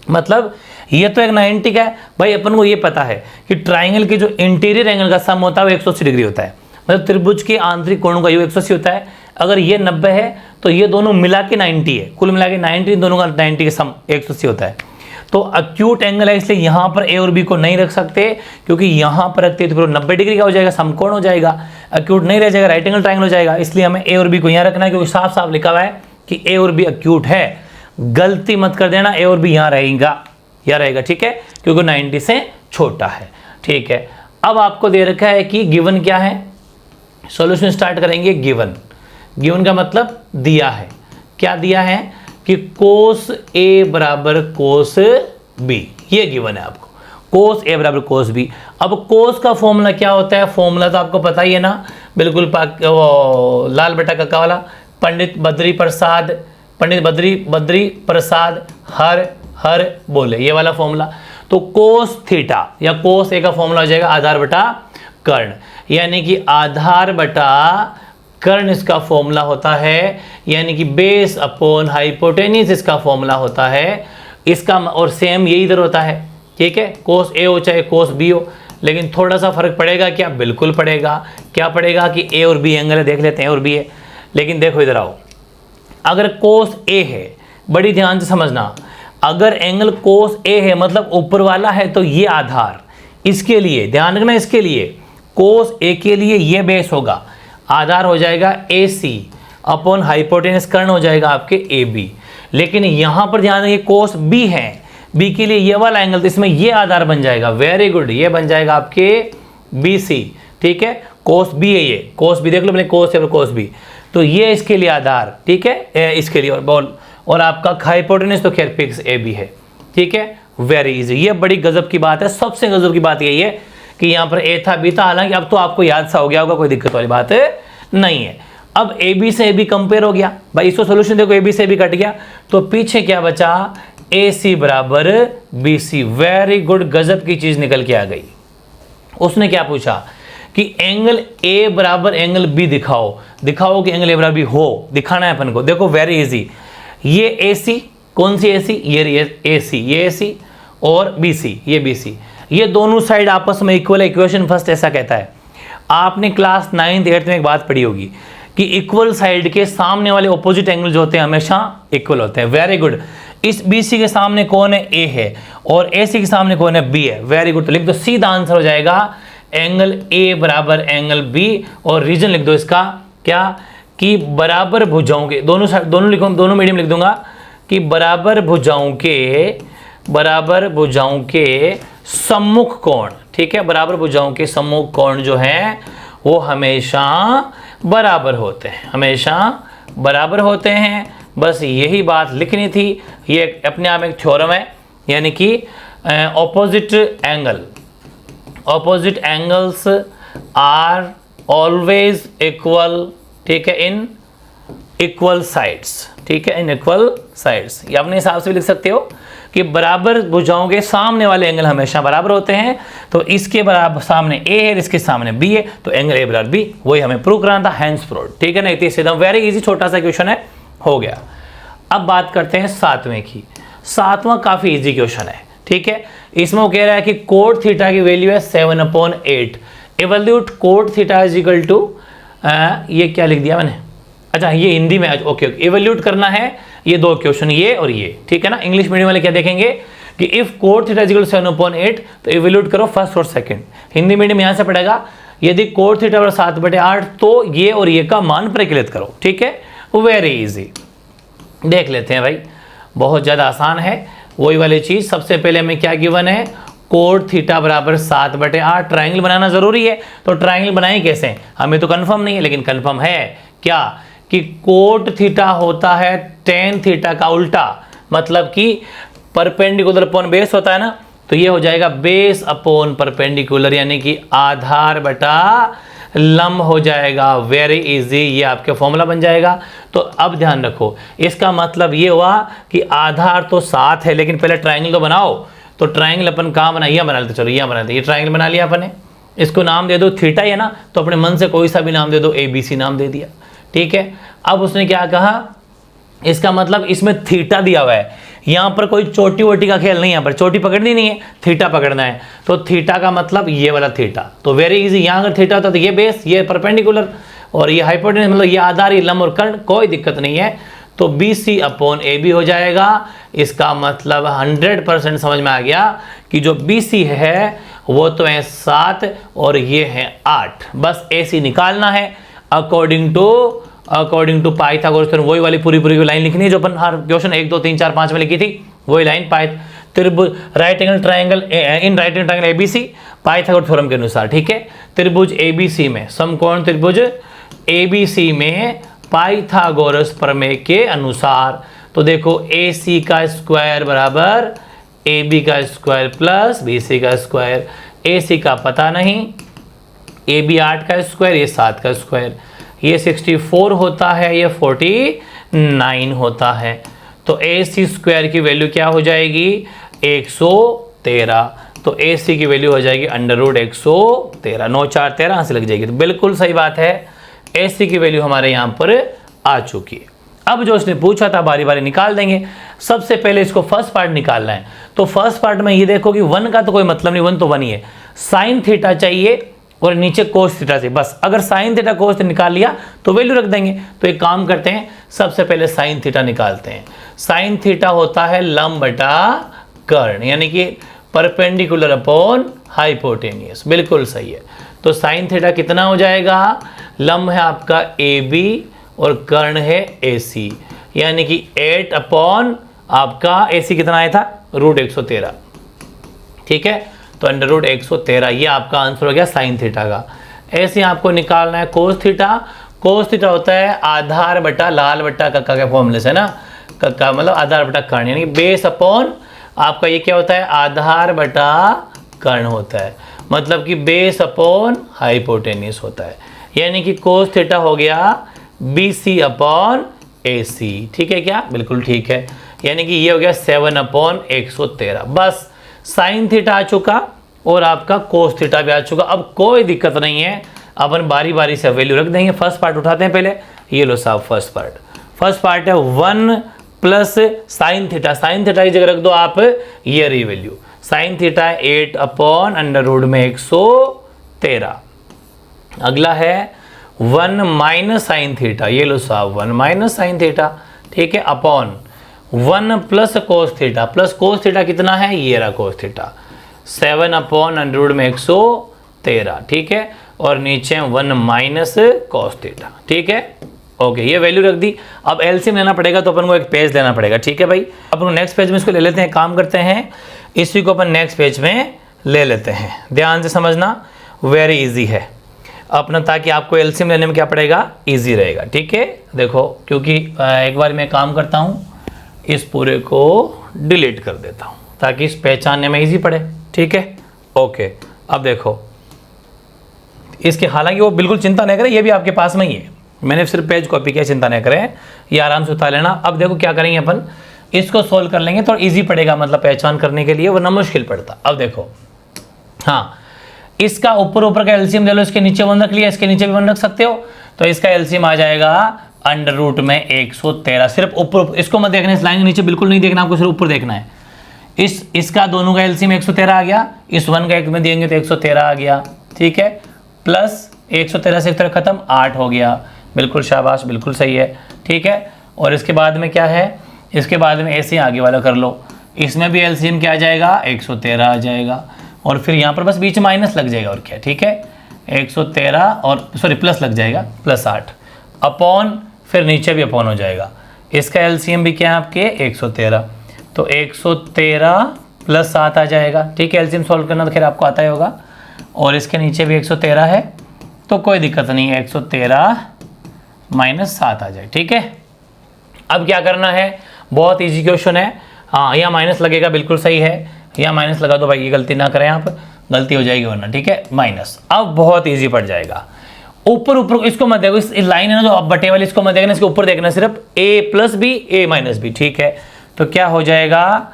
मतलब ये तो एक 90 का है भाई, अपन को ये पता है कि ट्राइंगल के जो इंटीरियर एंगल का सम होता है वो 180 डिग्री होता है, मतलब त्रिभुज के आंतरिक कोणों का योग 180 होता है। अगर ये 90 है तो ये दोनों मिला के 90 है, कुल मिला के 90, दोनों का 90 का सम 180 होता है। तो अक्यूट एंगल है, इसलिए यहाँ पर ए और बी को नहीं रख सकते, क्योंकि यहाँ पर रखते तो फिर 90 डिग्री का हो जाएगा, समकोण हो जाएगा, अक्यूट नहीं रह जाएगा, राइट एंगल ट्राइंगल हो जाएगा। इसलिए हमें ए और बी को यहाँ रखना है, क्योंकि साफ साफ लिखा हुआ है कि ए और बी अक्यूट है। गलती मत कर देना, ए और बी यहाँ रहेगा, ठीक है, क्योंकि 90 से छोटा है, ठीक है। अब आपको दे रखा है कि गिवन क्या है, सॉल्यूशन स्टार्ट करेंगे। गिवन का मतलब दिया है, क्या दिया है कि कोस ए बराबर कोस बी, ये गिवन है आपको, कोस ए बराबर कोस बी। अब कोस का फॉर्मूला क्या होता है, फॉर्मूला तो आपको पता ही है ना, बिल्कुल लाल बटा कक्का वाला, पंडित बद्री प्रसाद हर बोले, ये वाला फॉर्मूला। तो कोस थीटा या कोस ए का फॉर्मूला हो जाएगा आधार बटा कर्ण, यानी कि आधार बटा कर्ण इसका फॉर्मूला होता है, यानी कि बेस अपॉन हाइपोटेन्यूज इसका फॉर्मूला होता है इसका, और सेम यही इधर होता है, ठीक है, कोस ए हो चाहे कोस बी हो। लेकिन थोड़ा सा फर्क पड़ेगा क्या, बिल्कुल पड़ेगा। क्या पड़ेगा कि ए और बी एंगल है, देख लेते हैं ए और बी है। लेकिन देखो इधर आओ, अगर कोस ए है, बड़ी ध्यान से समझना, अगर एंगल कोस ए है मतलब ऊपर वाला है, तो ये आधार, इसके लिए ध्यान रखना, इसके लिए कोस ए के लिए ये बेस होगा, आधार हो जाएगा ए सी अपॉन हाइपोटेनस कर्ण हो जाएगा आपके ए बी। लेकिन यहां पर ध्यान रखिए कोस बी है, बी के लिए ये वाला एंगल, तो इसमें ये आधार बन जाएगा, वेरी गुड, ये बन जाएगा आपके बी सी, ठीक है, कोस बी है ये, कोस बी देख लो, मैंने कोस है कोस बी, तो ये इसके लिए आधार, ठीक है, इसके लिए और आपका हाइपोटेनस तो खैर फिक्स ए बी है, ठीक है, वेरी इजी। ये बड़ी गजब की बात है, सबसे गजब की बात यही है कि यहाँ पर ए था बी था, हालांकि अब तो आपको याद सा हो गया होगा, कोई दिक्कत वाली बात नहीं है। अब ए बी से ए बी कंपेयर हो गया भाई, इसको सोल्यूशन देखो, ए बी से ए बी कट गया, तो पीछे क्या बचा, ए सी बराबर बी सी, वेरी गुड, गजब की चीज निकल के आ गई। उसने क्या पूछा कि एंगल ए बराबर एंगल बी दिखाओ कि एंगल ए बराबर बी हो, दिखाना है अपन को। देखो वेरी इजी, ये ए सी, कौन सी ए सी, ये ए सी, ये ए सी और बी सी, ये बी सी, ये दोनों साइड आपस में इक्वल है, इक्वेशन फर्स्ट ऐसा कहता है। आपने क्लास 9th 8th में एक बात पढ़ी होगी कि इक्वल साइड के सामने वाले ऑपोजिट एंगल जो होते हैं हमेशा इक्वल होते हैं, वेरी गुड। इस BC के सामने कौन है, ए है, और AC के सामने कौन है, बी है, वेरी गुड। तो लिख दो, सीधा आंसर हो जाएगा एंगल ए बराबर एंगल बी, और रीजन लिख दो इसका क्या, कि बराबर भुजाओं के, दोनों मीडियम लिख दूंगा कि बराबर भुजाओं के सम्मुख कोण, ठीक है, बराबर भुजाओं के सम्मुख कोण जो हैं वो हमेशा बराबर होते हैं, बस यही बात लिखनी थी। ये अपने आप एक थ्योरम है, यानी कि opposite angles are always equal, ठीक है, इन इक्वल साइड्स, ठीक है, इन इक्वल साइड्स। या अपने हिसाब से भी लिख सकते हो कि बराबर भुजाओं के सामने वाले एंगल हमेशा बराबर होते हैं, तो इसके बराबर सामने ए है, इसके सामने बी है, तो एंगल ए बराबर बी, वही हमें प्रूव कराना था, हैंस प्रूव्ड, ठीक है ना। इतनी सीधा, वेरी इजी, छोटा सा क्वेश्चन है, हो गया। अब बात करते हैं 7वें की। 7वां काफी इजी क्वेश्चन है, ठीक है। इसमें वो कह रहा है कि कोट थीटा की वैल्यू है 7/8, evaluate cot theta is equal to, ये क्या लिख दिया मैंने, अच्छा ये हिंदी में, ओके, इवैल्यूएट करना है ये दो क्वेश्चन, ये और ये, ठीक है ना। इंग्लिश मीडियम वाले क्या देखेंगे कि if cot theta is equal to 7/8, तो इवैल्यूएट करो फर्स्ट और सेकंड। हिंदी मीडियम यहां से पड़ेगा, यदि कोट थीटा बराबर 7/8, तो ये और ये का मान प्रतिस्थापित करो, ठीक है, वेरी इजी। देख लेते हैं भाई, बहुत ज़्यादा आसान है, वही वाली चीज़। सबसे पहले हमें क्या गिवन है, कोट थीटा बराबर 7/8, ट्राइंगल बनाना जरूरी है, तो ट्राइंगल बनाएं कैसे, हमें तो कंफर्म नहीं है, लेकिन कंफर्म है क्या कि कोट थीटा होता है टेन थीटा का उल्टा, मतलब कि परपेंडिकुलर अपॉन बेस होता है ना, तो ये हो जाएगा बेस अपॉन परपेंडिकुलर, यानी कि आधार बटा लंब हो जाएगा, वेरी इजी, ये आपके फॉर्मूला बन जाएगा। तो अब ध्यान रखो, इसका मतलब ये हुआ कि आधार तो 7 है, लेकिन पहले ट्राइंगल तो बनाओ, तो ट्राइंगल अपन कहाँ बना, यह बना लेते, चलो यह बना लेते, ये ट्राइंगल बना लिया अपन ने, इसको नाम दे दो थीटा है ना, तो अपने मन से कोई सा भी नाम दे दो, ABC नाम दे दिया, ठीक है। अब उसने क्या कहा, इसका मतलब इसमें थीटा दिया हुआ है, यहाँ पर कोई चोटी वोटी का खेल नहीं, यहाँ पर चोटी पकड़नी नहीं है, थीटा पकड़ना है, तो थीटा का मतलब ये वाला थीटा, तो वेरी इजी, यहाँ अगर थीटा होता तो ये बेस, ये परपेंडिकुलर और ये हाइपोटेन्यूस, मतलब ये आधार, ये लंब और कर्ण, कोई दिक्कत नहीं है, तो BC अपॉन AB हो जाएगा। इसका मतलब 100% समझ में आ गया कि जो BC है वो तो है 7 और ये है 8, बस AC निकालना है अकॉर्डिंग टू पाइथागोरस थ्योरम। वही वाली पूरी लाइन लिखनी है जो अपन हर क्वेश्चन 1 2 3 4 5 में लिखी थी, वही लाइन त्रिभुज right angle triangle in right angle triangle ABC Pythagoras theorem के अनुसार, ठीक है। त्रिभुज ABC में, समकोण त्रिभुज ABC में पाइथागोरस प्रमेय के अनुसार, तो देखो AC का स्क्वायर बराबर AB का स्क्वायर प्लस BC का स्क्वायर, AC का पता नहीं, AB 8 का स्क्वायर, ये 7 का स्क्वायर, ये 64 होता है, ये 49 होता है, तो AC स्क्वायर की वैल्यू क्या हो जाएगी 113, तो AC की वैल्यू हो जाएगी √113, 9 4 13 से लग जाएगी, तो बिल्कुल सही बात है, AC की वैल्यू हमारे यहाँ पर आ चुकी है। अब जो इसने पूछा था बारी बारी निकाल देंगे। सबसे पहले इसको फर्स्ट पार्ट निकालना है, तो फर्स्ट पार्ट में ये देखो कि 1 का तो कोई मतलब नहीं, 1 तो 1 ही है, साइन थीटा चाहिए और नीचे कोस थीटा से, बस अगर साइन थीटा कोस थीटा निकाल लिया तो वैल्यू रख देंगे। तो एक काम करते हैं, सबसे पहले साइन थीटा निकालते हैं। साइन थीटा होता है लंब बटा कर्ण, यानी कि परपेंडिकुलर अपॉन हाइपोटेनियस, बिल्कुल सही है। तो साइन थीटा कितना हो जाएगा, लंब है आपका AB और कर्ण है AC, यानी कि 8 अपॉन आपका AC कितना आया था √113, ठीक है, तो √113 ये आपका आंसर हो गया साइन थीटा का। ऐसे आपको निकालना है कोस थीटा। कोस थीटा होता है आधार बटा लाल बटा कक्का के फॉर्मूले से ना, कक्का मतलब आधार बटा कर्ण, यानी कि बेस अपॉन आपका ये क्या होता है आधार बटा कर्ण होता है, मतलब कि बेस अपॉन हाइपोटेन्यूस होता है, यानी कि कोस थीटा हो गया BC अपॉन AC, ठीक है क्या, बिल्कुल ठीक है, यानी कि ये हो गया 7/113। बस साइन थीटा आ चुका और आपका कोस थीटा भी आ चुका। अब कोई दिक्कत नहीं है, अपन बारी बारी से वैल्यू रख देंगे। फर्स्ट पार्ट उठाते हैं पहले, ये लो साहब फर्स्ट पार्ट है 1 plus sine theta, sine theta की जगह रख दो आप ये रही वैल्यू, साइन थीटा है 8/√113। अगला है 1 माइनस साइन थीटा, ये लो साहब 1 माइनस साइन थीटा, ठीक है, upon 1 plus cos theta, plus cos theta कितना है ये रहा कोस थीटा 7/√113, ठीक है, और नीचे 1 माइनस कोस थीटा, ठीक है, ओके, ये वैल्यू रख दी। अब एलसीएम लेना पड़ेगा तो अपन को एक पेज लेना पड़ेगा, ठीक है भाई। अपन नेक्स्ट पेज में इसको ले लेते हैं, काम करते हैं, इसी को अपन नेक्स्ट पेज में ले लेते हैं, ध्यान से समझना, वेरी इजी है अपना, ताकि आपको एलसीएम लेने में क्या पड़ेगा इजी रहेगा, ठीक है। देखो क्योंकि एक बार मैं काम करता हूँ, इस पूरे को डिलीट कर देता हूँ ताकि इस पहचानने में इजी पड़े, ठीक है, ओके। अब देखो इसके, हालांकि वो बिल्कुल चिंता नहीं करें, ये भी आपके पास में ही है, मैंने सिर्फ पेज कॉपी किया, चिंता नहीं करें, ये आराम से उतार लेना। अब देखो क्या करेंगे अपन, इसको सोल्व कर लेंगे तो इजी पड़ेगा, मतलब पहचान करने के लिए वरना मुश्किल पड़ता। अब देखो, हाँ, इसका ऊपर का एलसीएम ले लो, इसके नीचे 1 रख लिया, इसके नीचे भी 1 रख सकते हो, तो इसका एलसीएम आ जाएगा √113। सिर्फ ऊपर, इसको मत देखना, इस लाइन के नीचे बिल्कुल नहीं देखना, आपको सिर्फ ऊपर देखना है। इसका दोनों का एलसीएम 113 आ गया, इस 1 का एक में देंगे तो 113 आ गया, ठीक है, प्लस 113 से 1 खत्म 8 हो गया, बिल्कुल शाबाश, बिल्कुल सही है, ठीक है। और इसके बाद में क्या है, इसके बाद में ऐसे आगे वाला कर लो, इसमें भी एलसीएम क्या आ जाएगा 113 आ जाएगा, और फिर यहाँ पर बस बीच में माइनस लग जाएगा और क्या, ठीक है, 113 और सॉरी प्लस लग जाएगा +8 अपॉन, फिर नीचे भी अपॉन हो जाएगा। इसका एलसीएम भी क्या है आपके 113, तो 113 + 7 आ जाएगा, ठीक है। एलसीएम सॉल्व करना तो खैर आपको आता ही होगा, और इसके नीचे भी 113 है, तो कोई दिक्कत नहीं है, 113 - 7 आ जाए, ठीक है। अब क्या करना है, बहुत ईजी क्वेश्चन है, हाँ यहाँ माइनस लगेगा, बिल्कुल सही है, यहाँ माइनस लगा दो भाई, ये गलती ना करें, आप गलती हो जाएगी वरना, ठीक है, माइनस। अब बहुत ईजी पड़ जाएगा, ऊपर इसको मत देखो, इस लाइन है ना जो अब बटे वाली, इसको मत देखना, इसके ऊपर देखना सिर्फ a + b a - b, ठीक है। तो क्या हो जाएगा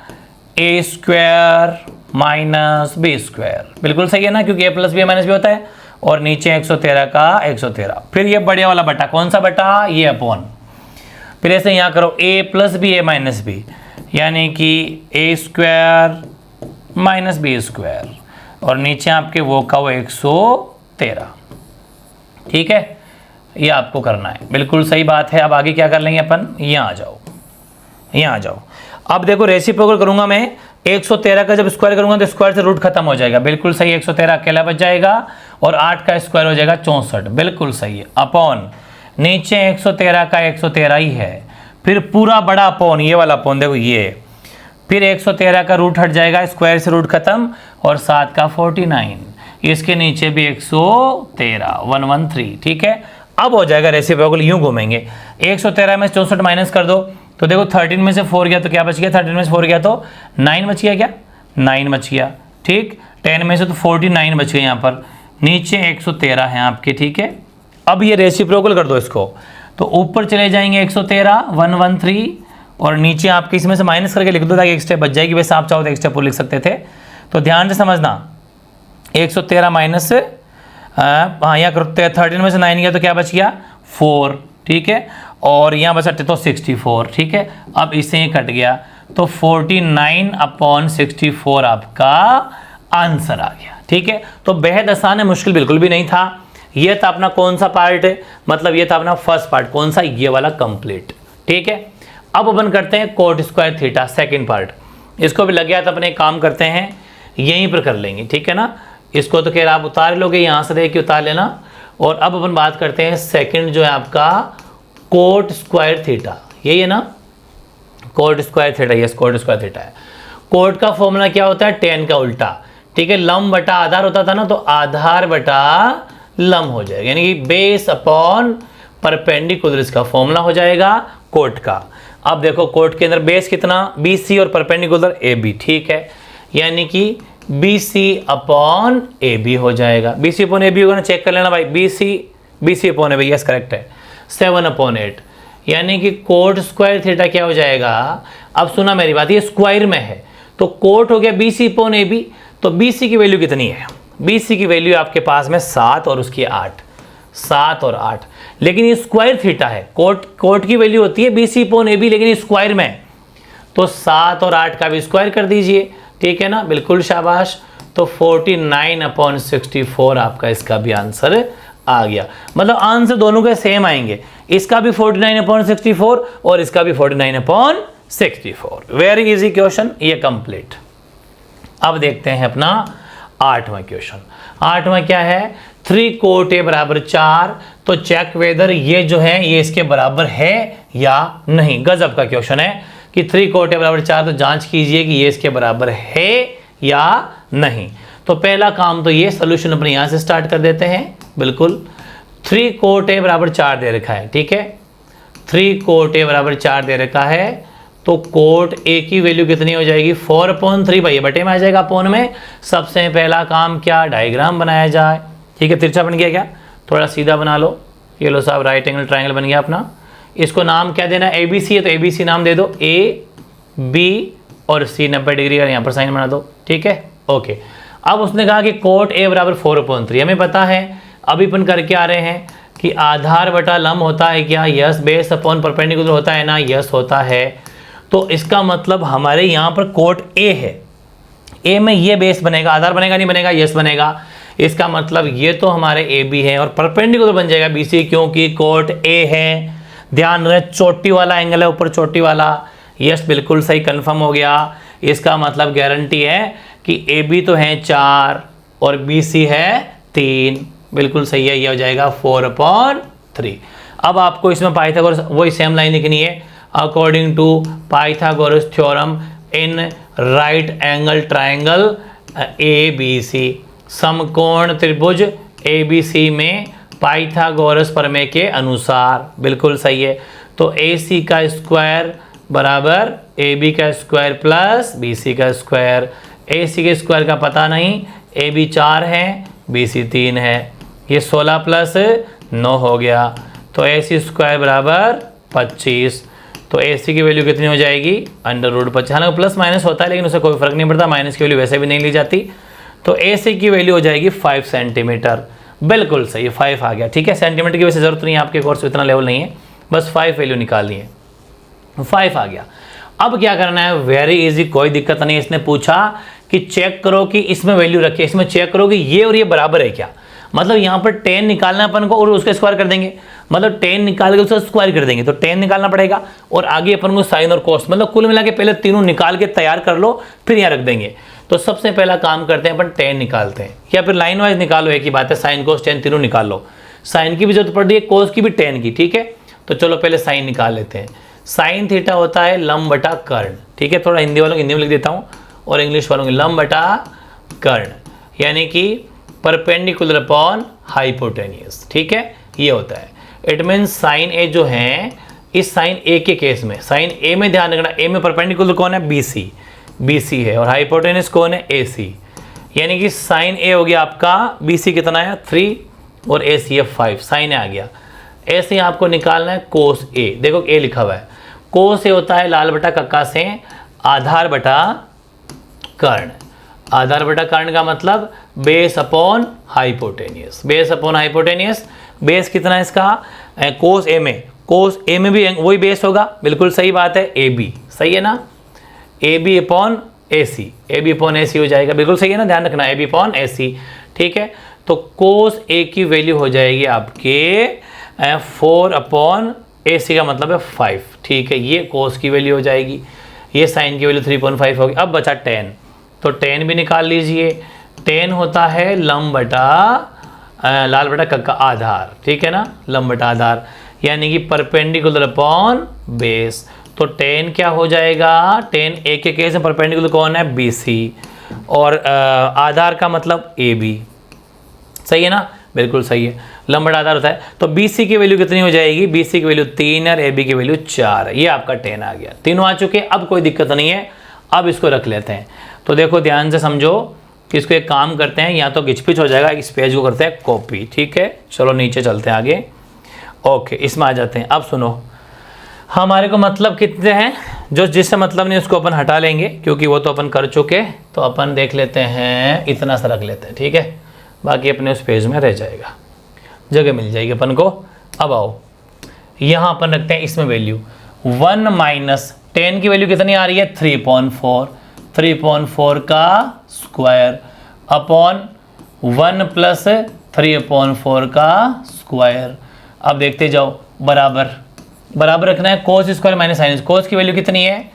ए स्क्वायर माइनस बी स्क्वायर, बिल्कुल सही है ना, क्योंकि ए प्लस बी माइनस बी होता है, और नीचे 113 का 113, फिर ये बढ़िया वाला बटा, कौन सा बटा, ये अपॉन, फिर ऐसे यहाँ करो ए प्लस बी ए माइनस बी, यानी कि ए स्क्वायर माइनस बी स्क्वायर, और नीचे आपके वो का वो 113, ठीक है, ये आपको करना है, बिल्कुल सही बात है। अब आगे क्या कर लेंगे अपन, यहाँ आ जाओ, यहाँ आ जाओ। अब देखो रेसिप्रोकल करूंगा मैं, 113 का जब स्क्वायर करूंगा तो स्क्वायर से रूट खत्म हो जाएगा, बिल्कुल सही, 113 अकेला बच जाएगा, और 8 का स्क्वायर हो जाएगा 64, बिल्कुल सही है, अपॉन नीचे 113 का 113 ही है, फिर पूरा बड़ा अपॉन, ये वाला अपॉन देखो ये, फिर 113 का रूट हट जाएगा, स्क्वायर से रूट खत्म, और 7 का 49, इसके नीचे भी 113 113, ठीक है। अब हो जाएगा रेसिप्रोकल, यूं घूमेंगे, 113 में 64 माइनस कर दो, तो देखो 13 में से 4 गया तो क्या बच गया, 13 में से 4 गया तो 9 बच गया, क्या 9 बच गया, ठीक, 10 में से तो 49 बच गए यहाँ पर, नीचे 113 है आपके, ठीक है। अब ये रेसिप्रोकल कर दो इसको, तो ऊपर चले जाएंगे 113 113, और नीचे आपके इसमें से माइनस करके लिख दो ताकि एक स्टेप बच जाएगी, वैसे आप चाहो तो एक स्टेप और लिख सकते थे, तो ध्यान से समझना, 113 माइनस, हाँ यहाँ करो, 13 में से 9 गया तो क्या बच गया 4, ठीक है, और यहाँ बचा तो 64, ठीक है। अब इससे ही कट गया तो 49/64 आपका आंसर आ गया, ठीक है। तो बेहद आसान है, मुश्किल बिल्कुल भी नहीं था। ये था अपना कौन सा पार्ट है, मतलब ये था अपना फर्स्ट पार्ट, कौन सा, ये वाला कंप्लीट, ठीक है। अब अपन करते हैं coat square theta, second part, इसको भी लग गया तो अपने काम करते हैं, यहीं पर कर लेंगे, ठीक है ना। इसको तो खैर आप उतार लोगे, यहाँ से देख के उतार लेना। और अब अपन बात करते हैं सेकंड जो है आपका कोट स्क्वायर थीटा, यही है ना, coat square theta, yes coat square theta है। कोट का फॉर्मूला क्या होता है, टेन का उल्टा, ठीक है, लंब बटा आधार होता था ना, तो आधार बटा लंब हो जाएगा, यानी कि बेस अपॉन परपेंडिकुलर, इसका फॉर्मूला हो जाएगा कोट का। अब देखो कोट के अंदर बेस कितना, BC और परपेंडिकुलर AB, ठीक है, यानी कि BC अपॉन AB हो जाएगा, BC अपॉन AB होगा ना, चेक कर लेना भाई, BC upon AB, yes correct है, 7/8, यानी कि कोट स्क्वायर थीटा क्या हो जाएगा। अब सुना मेरी बात, ये स्क्वायर में है तो कोट हो गया BC अपॉन AB, तो BC की वैल्यू कितनी है, BC की वैल्यू आपके पास में 7 और उसकी 8, 7 और 8, लेकिन ये स्क्वायर थीटा है, कोट की वैल्यू होती है BC अपॉन AB, लेकिन ये स्क्वायर में, तो 7 और 8 का भी स्क्वायर कर दीजिए, ठीक है ना, बिल्कुल शाबाश। तो 49/64 आपका इसका भी आंसर आ गया, मतलब आंसर दोनों के सेम आएंगे, इसका भी 49/64 और इसका भी 49/64। वेरी इजी क्वेश्चन, ये कंप्लीट। अब देखते हैं अपना 8वां क्वेश्चन। 8वां क्या है, 3 कोट A बराबर 4, तो चेक वेदर ये जो है ये इसके बराबर है या नहीं। गजब का क्वेश्चन है कि 3 कोट A बराबर 4, तो जांच कीजिए कि ये इसके बराबर है या नहीं। तो पहला काम तो ये सोल्यूशन अपने यहाँ से स्टार्ट कर देते हैं, बिल्कुल। 3 कोट A बराबर 4 दे रखा है, ठीक है, 3 कोट A बराबर 4 दे रखा है, तो कोट A की वैल्यू कितनी हो जाएगी, 4/3 भाई, ये बटे में आ जाएगा अपॉन में। सबसे पहला काम क्या, डायग्राम बनाया जाए, ठीक है, तिरछा बन गया क्या, थोड़ा सीधा बना लो, ये लो साहब, राइट एंगल ट्रायंगल बन गया अपना। इसको नाम क्या देना है, ABC है तो ABC नाम दे दो, A B और C 90 डिग्री का यहाँ पर साइन बना दो, ठीक है, ओके। अब उसने कहा कि कोट A बराबर 4/3, हमें पता है, अभी अपन करके आ रहे हैं कि आधार बटा लंब होता है क्या, यस, बेस अपॉन परपेंडिकुलर होता है ना, यस होता है। तो इसका मतलब हमारे यहाँ पर कोट A है, A में ये बेस बनेगा, आधार बनेगा नहीं बनेगा, यस बनेगा, इसका मतलब ये तो हमारे AB है, और परपेंडिकुलर बन जाएगा BC, क्योंकि कोट A है। ध्यान रहे, चोटी वाला एंगल है, ऊपर चोटी वाला, यस बिल्कुल सही, कंफर्म हो गया। इसका मतलब गारंटी है कि AB तो है 4 और BC है 3, बिल्कुल सही है, ये हो जाएगा 4/3। अब आपको इसमें पाइथागोरस वही सेम लाइन लिखनी है, according to Pythagoras theorem in right angle triangle ABC, समकोण त्रिभुज ABC में पाइथागोरस प्रमेय के अनुसार, बिल्कुल सही है। तो AC का स्क्वायर बराबर AB का स्क्वायर प्लस BC का स्क्वायर, AC के स्क्वायर का पता नहीं, AB 4 है BC 3 है, ये 16 + 9 हो गया, तो AC स्क्वायर बराबर 25। तो AC की वैल्यू कितनी हो जाएगी, √50। हालांकि प्लस माइनस होता है लेकिन उससे कोई फर्क नहीं पड़ता, माइनस की वैल्यू वैसे भी नहीं ली जाती। तो AC की वैल्यू हो जाएगी 5 सेंटीमीटर। बिल्कुल सही, 5 आ गया। ठीक है, सेंटीमीटर की वैसे जरूरत नहीं है, आपके कोर्स इतना लेवल नहीं है, बस 5 वैल्यू निकालनी है। 5 आ गया। अब क्या करना है, वेरी इजी, कोई दिक्कत नहीं। इसने पूछा कि चेक करो कि इसमें वैल्यू रखिए, इसमें चेक करो कि ये और ये बराबर है क्या। मतलब यहाँ पर 10 निकालना अपन को और उसका स्क्वायर कर देंगे, मतलब 10 निकाल के उसका स्क्वायर कर देंगे, तो 10 निकालना पड़ेगा और आगे अपन को साइन और कोस, मतलब कुल मिला के पहले तीनों निकाल के तैयार कर लो, फिर यहाँ रख देंगे। तो सबसे पहला काम करते हैं अपन 10 निकालते हैं, या फिर लाइन वाइज निकालो, एक ही बात है, साइन कोस 10 तीनों निकाल लो। साइन की भी जरूरत पड़ रही है, कोस की भी 10 की। ठीक है, तो चलो पहले साइन निकाल लेते हैं। साइन थीटा होता है लंब बटा कर्ण। ठीक है, थोड़ा हिंदी वालों को हिंदी में लिख देता हूँ और इंग्लिश वालों को लंब बटा कर्ण, यानी कि परपेंडिकुलर अपॉन हाइपोटेनियस। ठीक है, ये होता है। इट मीन साइन ए जो है, इस साइन ए के केस में, साइन ए में ध्यान रखना, ए में परपेंडिकुलर कौन है, BC है, और हाइपोटेनियस कौन है, AC। यानी कि साइन ए हो गया आपका, BC कितना है 3 और AC है 5, साइन ए आ गया। ऐसे आपको निकालना है कोस ए। देखो ए लिखा हुआ है, कोस ए होता है लाल बटा कक्का से आधार बटा कर्ण। आधार बटा कर्ण का मतलब base upon hypotenuse, base upon hypotenuse. Base कितना है इसका, कोस ए में, कोस ए में भी वही बेस होगा, बिल्कुल सही बात है, AB, सही है ना, AB upon AC, AB upon AC हो जाएगा, बिल्कुल सही है ना, ध्यान रखना, AB अपॉन AC। ठीक है, तो कोस ए की वैल्यू हो जाएगी आपके 4 अपॉन AC का मतलब है 5। ठीक है, ये कोस की वैल्यू हो जाएगी, ये साइन की वैल्यू 3.5 होगी। अब बचा 10, तो 10 भी निकाल लीजिए। 10 होता है लंब बटा लाल बटा कक्का आधार। ठीक है ना, लंब बटा आधार, यानी कि परपेंडिकुलर अपॉन बेस। तो 10 क्या हो जाएगा, 10 ए के केस में परपेंडिकुलर कौन है, BC, और आधार का मतलब AB। सही है ना, बिल्कुल सही है, लंब बटा आधार होता है। तो BC की वैल्यू कितनी हो जाएगी, BC की वैल्यू 3 और AB की वैल्यू 4 है। ये आपका 10 आ गया, तीनों आ चुके, अब कोई दिक्कत नहीं है। अब इसको रख लेते हैं। तो देखो ध्यान से समझो कि इसको एक काम करते हैं, या तो घिचपिच हो जाएगा, इस पेज को करते हैं कॉपी। ठीक है, चलो नीचे चलते हैं आगे। ओके, इसमें आ जाते हैं। अब सुनो, हमारे को मतलब कितने हैं, जो जिससे मतलब नहीं उसको अपन हटा लेंगे, क्योंकि वो तो अपन कर चुके। तो अपन देख लेते हैं, इतना सा रख लेते हैं। ठीक है, बाकी अपने उस पेज में रह जाएगा, जगह मिल जाएगी अपन को। अब आओ, यहाँ अपन रखते हैं इसमें वैल्यू 1 माइनस 10 की वैल्यू कितनी आ रही है, 3.4, 3.4 का स्क्वायर अपॉन 1 प्लस 3/4 का स्क्वायर। अब देखते जाओ, बराबर बराबर रखना है, कोस स्क्वायर माइनस साइन। कोस की वैल्यू कितनी है,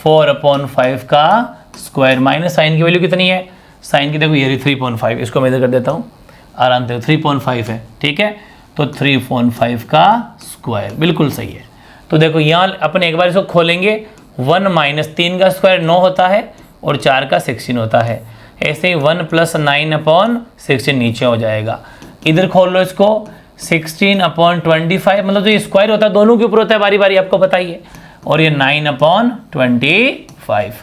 4/5 का स्क्वायर, माइनस साइन की वैल्यू कितनी है, साइन की देखो ये 3.5, इसको मैं इधर कर देता हूँ आराम से, 3.5 है। ठीक है, तो 3.5 का स्क्वायर, बिल्कुल सही है। तो देखो यहाँ अपन एक बार इसको खोलेंगे, 1 माइनस 3 का स्क्वायर 9 होता है और 4 का 16 होता है। ऐसे ही 1 प्लस 9/16 नीचे हो जाएगा। इधर खोल लो इसको, 16/25, मतलब जो ये स्क्वायर होता है दोनों के ऊपर होता है बारी बारी, आपको पता ही है, और ये 9/25।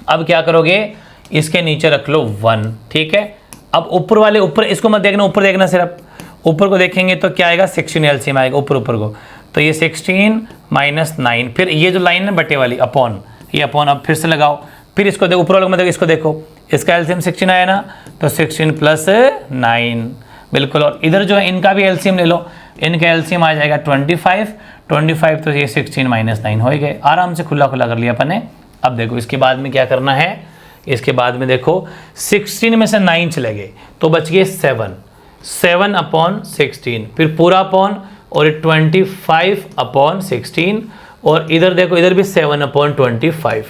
अब क्या करोगे, इसके नीचे रख लो 1। ठीक है, अब ऊपर वाले, ऊपर इसको मत देखना, ऊपर देखना, सिर्फ ऊपर को देखेंगे तो क्या आएगा, 16 एलसीएम आएगा ऊपर को। तो ये 16 माइनस 9, फिर ये जो लाइन है बटे वाली अपॉन, ये अपॉन अब फिर से लगाओ, फिर इसको देखो ऊपर वाले में, देखो इसको देखो, इसका एलसीएम 16 आया ना, तो 16 प्लस 9, बिल्कुल। और इधर जो है इनका भी एलसीएम ले लो, इनका एलसीएम आ जाएगा 25, तो ये 16 माइनस 9 हो गए। आराम से खुला खुला कर लिया अपन ने। अब देखो इसके बाद में क्या करना है, इसके बाद में देखो 16 में से 9 चले गए तो बच गए 7/16, फिर पूरा अपॉन, और 25/16, और इधर देखो इधर भी 7/25,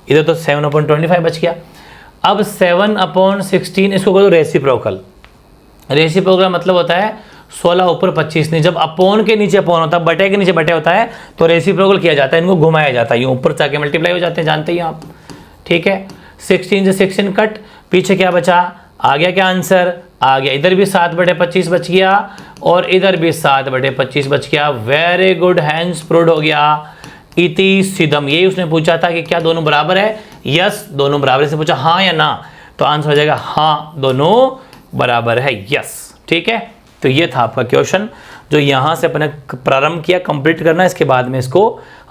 इधर तो 7/25 बच गया। अब 7/16 इसको करो रेसिप्रोकल। रेसिप्रोकल मतलब होता है 16 ऊपर 25 नहीं, जब अपॉन के नीचे अपॉन होता है, बटे के नीचे बटे होता है, तो रेसिप्रोकल किया जाता है, इनको घुमाया जाता है, ये ऊपर जाके मल्टीप्लाई हो जाते हैं, जानते ही आप। ठीक है, 16 से 16 कट, पीछे क्या बचा, आ गया क्या आंसर, आ गया, इधर भी 7/25 बच गया और इधर भी 7/25 बच गया। वेरी गुड, हैंड्स प्रूव्ड हो गया। इति सिद्धम, यही उसने पूछा था कि क्या दोनों बराबर है, यस दोनों बराबर से पूछा, हाँ या ना, तो आंसर हो जाएगा हाँ दोनों बराबर है, यस। ठीक है, तो ये था आपका क्वेश्चन जो यहाँ से अपने प्रारंभ किया कंप्लीट करना है, इसके बाद में इसको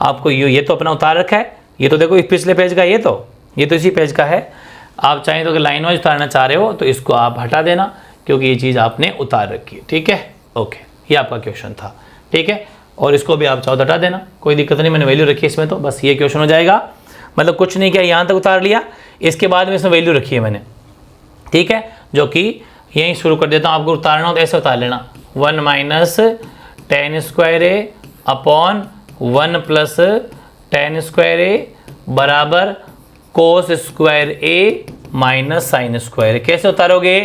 आपको ये तो अपना उतार रखा है, ये तो देखो पिछले पेज का, ये तो इसी पेज का है। आप चाहें तो अगर लाइन वाइज उतारना चाह रहे हो तो इसको आप हटा देना, क्योंकि ये चीज़ आपने उतार रखी है। ठीक है, ओके, ये आपका क्वेश्चन था। ठीक है, और इसको भी आप चाहो तो हटा देना, कोई दिक्कत नहीं, मैंने वैल्यू रखी है इसमें, तो बस ये क्वेश्चन हो जाएगा। मतलब कुछ नहीं किया, यहाँ तक उतार लिया, इसके बाद में इसमें वैल्यू रखी है मैंने। ठीक है, जो कि यहीं शुरू कर देता हूँ, आपको उतारना हो तो ऐसे उतार लेना, 1 माइनस tan स्क्वायर ए अपॉन 1 प्लस tan स्क्वायर ए बराबर कोस स्क्वायर ए माइनस साइन स्क्वायर। कैसे उतारोगे?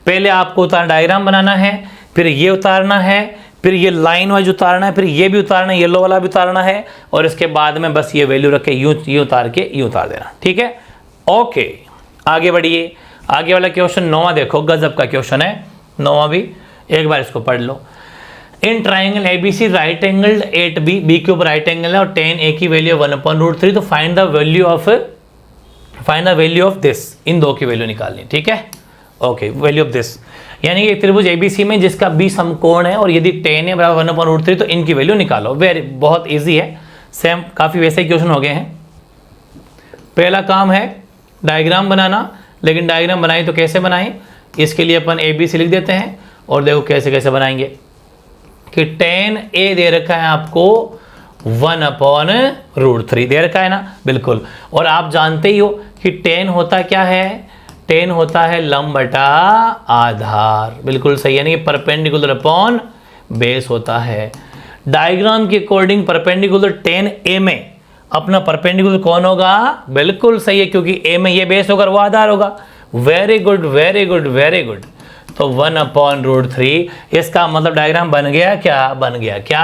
पहले आपको डायग्राम बनाना है, फिर ये उतारना है, फिर ये लाइन वाइज उतारना है, फिर ये भी उतारना है, येलो वाला भी उतारना है, और इसके बाद में बस ये वैल्यू रख के यूँ उतार के यूँ उतार देना। ठीक है, ओके, आगे बढ़िए। आगे वाला क्वेश्चन 9वां देखो, गजब का क्वेश्चन है 9वां भी, एक बार इसको पढ़ लो। In triangle ABC right angled 8B, B के ऊपर राइट एंगल है और tan A की वैल्यू 1/√3, तो find the value of this. इन दो की वैल्यू निकालनी। ठीक है, ओके, वैल्यू ऑफ दिस, यानी कि एक त्रिभुज ABC में जिसका B समकोण है और यदि tan A बराबर 1/√3, तो इनकी वैल्यू निकालो। बहुत ईजी है, सेम काफ़ी वैसे ही क्वेश्चन हो गए हैं। पहला काम है डायग्राम बनाना, लेकिन डायग्राम बनाई तो कैसे बनाएं, इसके लिए अपन ABC लिख देते हैं, और देखो कैसे कैसे बनाएंगे कि tan A दे रखा है आपको 1/√3 दे रखा है ना, बिल्कुल। और आप जानते ही हो कि tan होता क्या है, tan होता है लंब बटा आधार, बिल्कुल सही, यानी कि परपेंडिकुलर अपॉन बेस होता है। डायग्राम के अकॉर्डिंग परपेंडिकुलर tan A में अपना परपेंडिकुलर कौन होगा? बिल्कुल सही है, क्योंकि A में ये बेस होगा, वो आधार होगा। Very good very good very good. तो 1/√3, इसका मतलब डायग्राम बन गया क्या? बन गया क्या?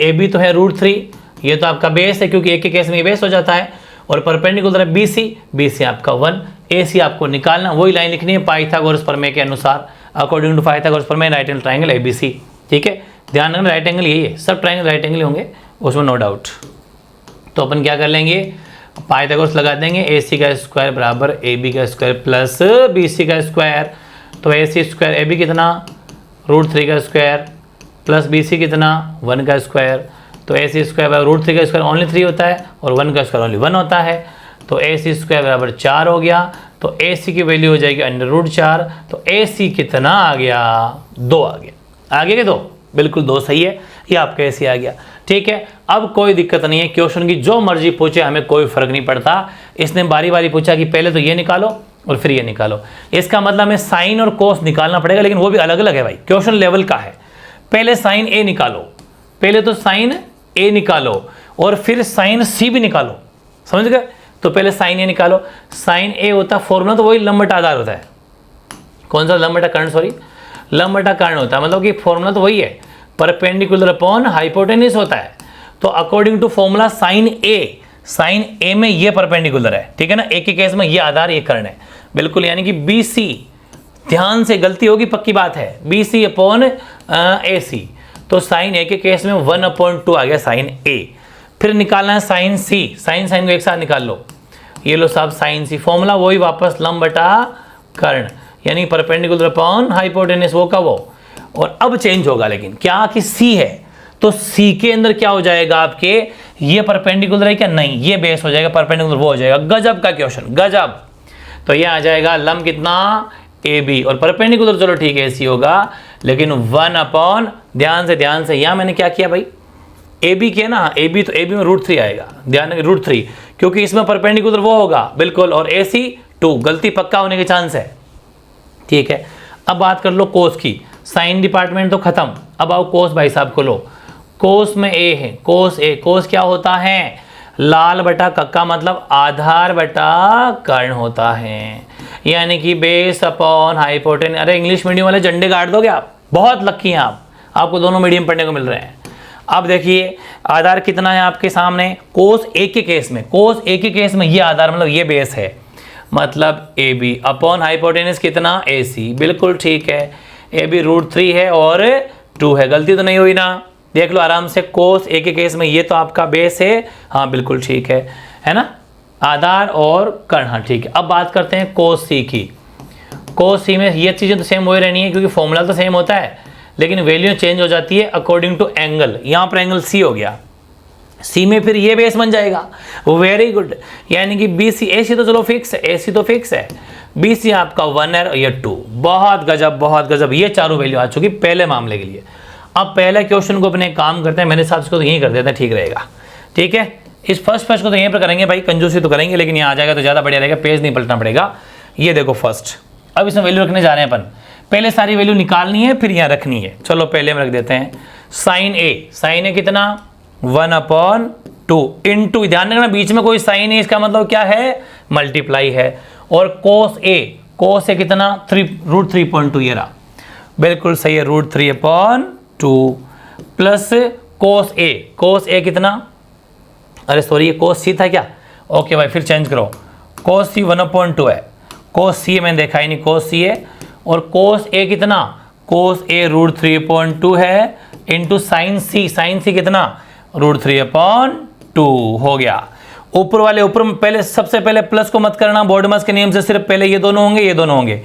AB तो है √3, ये तो आपका बेस है, क्योंकि एक के केस में ये बेस हो जाता है, और परपेंडिकुलर है BC आपका 1, AC आपको निकालना, वही लाइन लिखनी है पाइथागोरस प्रमेय के अनुसार, अकॉर्डिंग टू पाइथागोरस प्रमेय राइट एंगल ट्राइंगल ABC। ठीक है, ध्यान रखना राइट एंगल यही है, सब ट्राइंगल राइट एंगल होंगे, उसमें नो डाउट। तो अपन क्या कर लेंगे, पाइथागोरस लगा देंगे, AC का स्क्वायर बराबर AB का स्क्वायर प्लस BC का स्क्वायर। तो AC स्क्वायर AB कितना? √3 का स्क्वायर प्लस BC कितना? 1 का स्क्वायर। तो AC स्क्वायर बराबर √3 का स्क्वायर ओनली 3 होता है, और 1 का स्क्वायर ओनली 1 होता है। तो AC स्क्वायर बराबर 4 हो गया, तो AC की वैल्यू हो जाएगी √4। तो AC कितना आ गया? 2 आ गया। आ गया कि 2? बिल्कुल 2 सही है, ये आपका AC आ गया। ठीक है, अब कोई दिक्कत नहीं है, क्वेश्चन की जो मर्जी पूछे, हमें कोई फर्क नहीं पड़ता। इसने बारी बारी पूछा कि पहले तो ये निकालो और फिर ये निकालो, इसका मतलब हमें साइन और कोस निकालना पड़ेगा, लेकिन वो भी अलग अलग है भाई, क्वेश्चन लेवल का है। पहले साइन A निकालो, पहले तो साइन A निकालो और फिर साइन C भी निकालो, समझ गए? तो पहले साइन A निकालो। साइन A होता फॉर्मूला तो वही लंब बटा आधार होता है। कौन सा? लंब बटा कर्ण, सॉरी, लंब बटा कर्ण होता है, मतलब कि फॉर्मूला तो वही है, परपेंडिकुलर अपॉन हाइपोटेन्यूज होता है। तो अकॉर्डिंग टू फॉर्मूला साइन ए में ये परपेंडिकुलर है, ठीक है ना, एक के केस में ये आधार ये कर्ण है, बिल्कुल, यानी कि BC, ध्यान से, गलती होगी पक्की बात है, BC अपॉन AC। तो साइन A के केस में 1/2 आ गया साइन A। फिर निकालना है साइन C, साइन को एक साथ निकाल लो, ये लो साहब साइन C, फॉर्मूला वही वापस लंब बटा कर्ण, यानी परपेंडिकुलर अपॉन हाइपोटेन्यूज, वो का वो। और अब चेंज होगा, लेकिन क्या कि C है, तो C के अंदर क्या हो जाएगा आपके, ये परपेंडिकुलर है क्या? नहीं, ये बेस हो जाएगा, परपेंडिकुलर वो हो जाएगा। गजब का क्वेश्चन, गजब। तो ये आ जाएगा लंब कितना? AB, और परपेंडिकुलर चलो ठीक है AC होगा, लेकिन 1/, ध्यान से यहाँ मैंने क्या किया भाई, AB किया ना, AB, तो AB में √3 आएगा, ध्यान रखिए √3, क्योंकि इसमें परपेंडिकुलर वो होगा, बिल्कुल, और AC 2, गलती पक्का होने के चांस है। ठीक है, अब बात कर लो कोस की, साइन डिपार्टमेंट तो खत्म, अब आओ कोस भाई साहब को लो। कोस में A है, कोस A, कोस क्या होता है? लाल बटा कक्का, मतलब आधार बटा कर्ण होता है, यानी कि बेस अपॉन हाइपोटेन्यूज। अरे इंग्लिश मीडियम वाले झंडे गाड़ दोगे आप, बहुत लकी हैं आप, आपको दोनों मीडियम पढ़ने को मिल रहे हैं। अब देखिए आधार कितना है आपके सामने, कोस A के केस में, कोस A के केस में ये आधार मतलब ये बेस है, मतलब AB अपॉन हाइपोटेन्यूज कितना? AC, बिल्कुल ठीक है, AB √3 है और 2 है, गलती तो नहीं हुई ना, देख लो आराम से। कोस A के केस में ये तो आपका बेस है, हाँ बिल्कुल ठीक है ना, आधार और कर्ण, हाँ ठीक है। अब बात करते हैं कोस C की। कोस C में ये चीज़ें तो सेम हो ही रहनी है, क्योंकि फॉर्मूला तो सेम होता है, लेकिन वैल्यू चेंज हो जाती है अकॉर्डिंग टू एंगल। यहाँ पर एंगल सी हो गया, सी में फिर ये बेस बन जाएगा। वेरी गुड, यानी कि बी सी, ए सी तो चलो फिक्स है, ए सी तो फिक्स है, बी सी आपका 1 है और ये 2। बहुत गजब बहुत गजब, ये चारों वैल्यू आ चुकी पहले मामले के लिए। अब पहले क्वेश्चन को अपने काम करते हैं, मेरे हिसाब से तो यहीं कर देते हैं, ठीक रहेगा। ठीक है, इस फर्स्ट को तो यहीं पर करेंगे भाई, कंजूसी तो करेंगे लेकिन यहाँ आ जाएगा तो ज़्यादा बढ़िया रहेगा, पेज नहीं पलटना पड़ेगा। ये देखो फर्स्ट, अब इसमें वैल्यू रखने जा रहे हैं अपन, पहले सारी वैल्यू निकालनी है फिर यहाँ रखनी है। चलो पहले हम रख देते हैं साइन ए कितना 1/2 इंटू, ध्यान रखना बीच में कोई साइन है, इसका मतलब क्या है मल्टीप्लाई है। और कोस ए कितना 3√3.2, ये रहा बिल्कुल सही है, √3/2 प्लस कोस ए कितना, अरे सॉरी ये कोस सी था क्या, ओके भाई फिर चेंज करो, कोस सी 1/2 है, कोस सी मैंने देखा ही नहीं, कोस सी है। और कोस ए कितना, कोस ए √3/2 है इंटू साइन सी कितना √3/2 हो गया। ऊपर वाले ऊपर पहले, सबसे पहले प्लस को मत करना, बॉडमस के नियम से सिर्फ पहले ये दोनों होंगे, ये दोनों होंगे।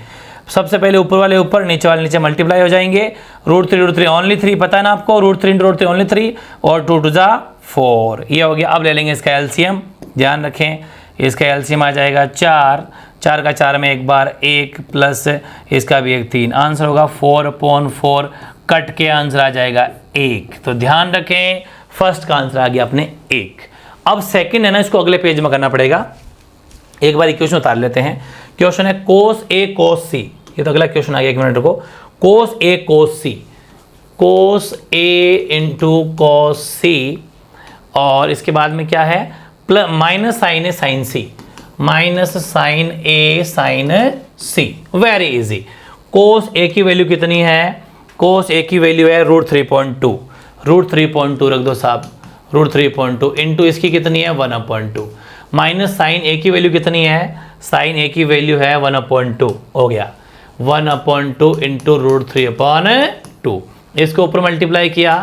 सबसे पहले ऊपर वाले ऊपर, नीचे वाले नीचे मल्टीप्लाई हो जाएंगे। √3 ओनली 3 पता है ना आपको, √3 ओनली 3 और 2 2 4, ये हो गया। अब ले लेंगे इसका एलसीएम, ध्यान रखें इसका एलसीएम आ जाएगा 4 का 4 में एक बार 1 प्लस इसका भी 1 3, आंसर होगा 4/4, कट के आंसर आ जाएगा 1। तो ध्यान रखें फर्स्ट का आंसर आ गया अपने 1। अब सेकंड है ना, इसको अगले पेज में करना पड़ेगा। एक बार क्वेश्चन उतार लेते हैं। क्वेश्चन है कोस ए कोस सी, ये तो अगला क्वेश्चन आ गया, 1 मिनट रुको। कोस ए कोस सी, कोस ए इंटू कोस सी, और इसके बाद में क्या है plus minus sine A sine C, minus sine A sine C. Very easy. Cos A की वैल्यू कितनी है, कोस ए की वैल्यू है √3.2, √3.2 रख दो साहब, √3.2 इंटू इसकी कितनी है 1/2, माइनस साइन ए की वैल्यू कितनी है, साइन ए की वैल्यू है 1/2, हो गया 1/2 इंटू √3/2। इसको ऊपर मल्टीप्लाई किया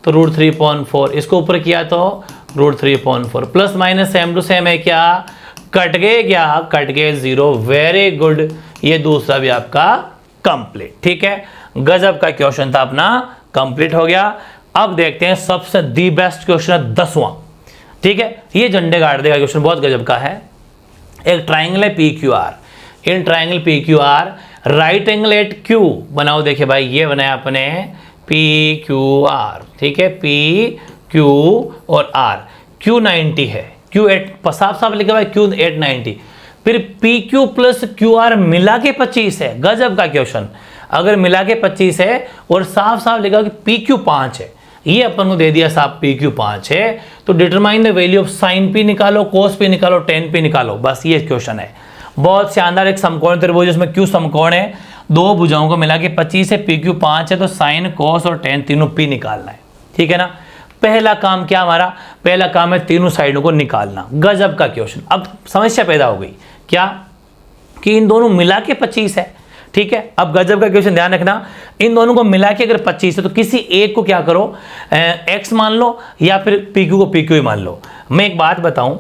तो √3.4, इसको ऊपर किया तो √3.4, plus minus same to same है क्या, कट गए क्या, कट गए 0। वेरी गुड, ये दूसरा भी आपका कंप्लीट। ठीक है, गजब का क्वेश्चन था अपना, कंप्लीट हो गया। अब देखते हैं सबसे दी बेस्ट क्वेश्चन है 10वां। ठीक है, ये झंडे गाड़ देगा क्वेश्चन, बहुत गजब का है। एक ट्राइंगल है PQR, in triangle PQR right angle at Q बनाओ। देखिए भाई ये बनाया अपने PQR, ठीक है, PQ और R, Q 90 है, Q 8 साफ लिखा भाई, Q 890, फिर PQ प्लस QR मिला के 25 है। गजब का क्वेश्चन, अगर मिला के 25 है और साफ लिखा कि PQ 5 है, ये अपन को दे दिया साहब PQ 5 है, तो determine the value of sine P निकालो, कोस P निकालो, टेन P निकालो, बस ये क्वेश्चन है। बहुत शानदार। एक समकोण त्रिभुज जिसमें Q समकोण है, दो भुजाओं को मिला के 25 है, PQ 5 है, तो साइन कोस और टेन तीनों P निकालना है। ठीक है ना, पहला काम क्या हमारा, पहला काम है तीनों साइडों को निकालना। गजब का क्वेश्चन। अब समस्या पैदा हो गई क्या, कि इन दोनों मिला के 25 है। ठीक है, अब गजब का क्वेश्चन, ध्यान रखना, इन दोनों को मिला के अगर 25 है तो किसी एक को क्या करो, x मान लो या फिर PQ को PQ ही मान लो। मैं एक बात बताऊं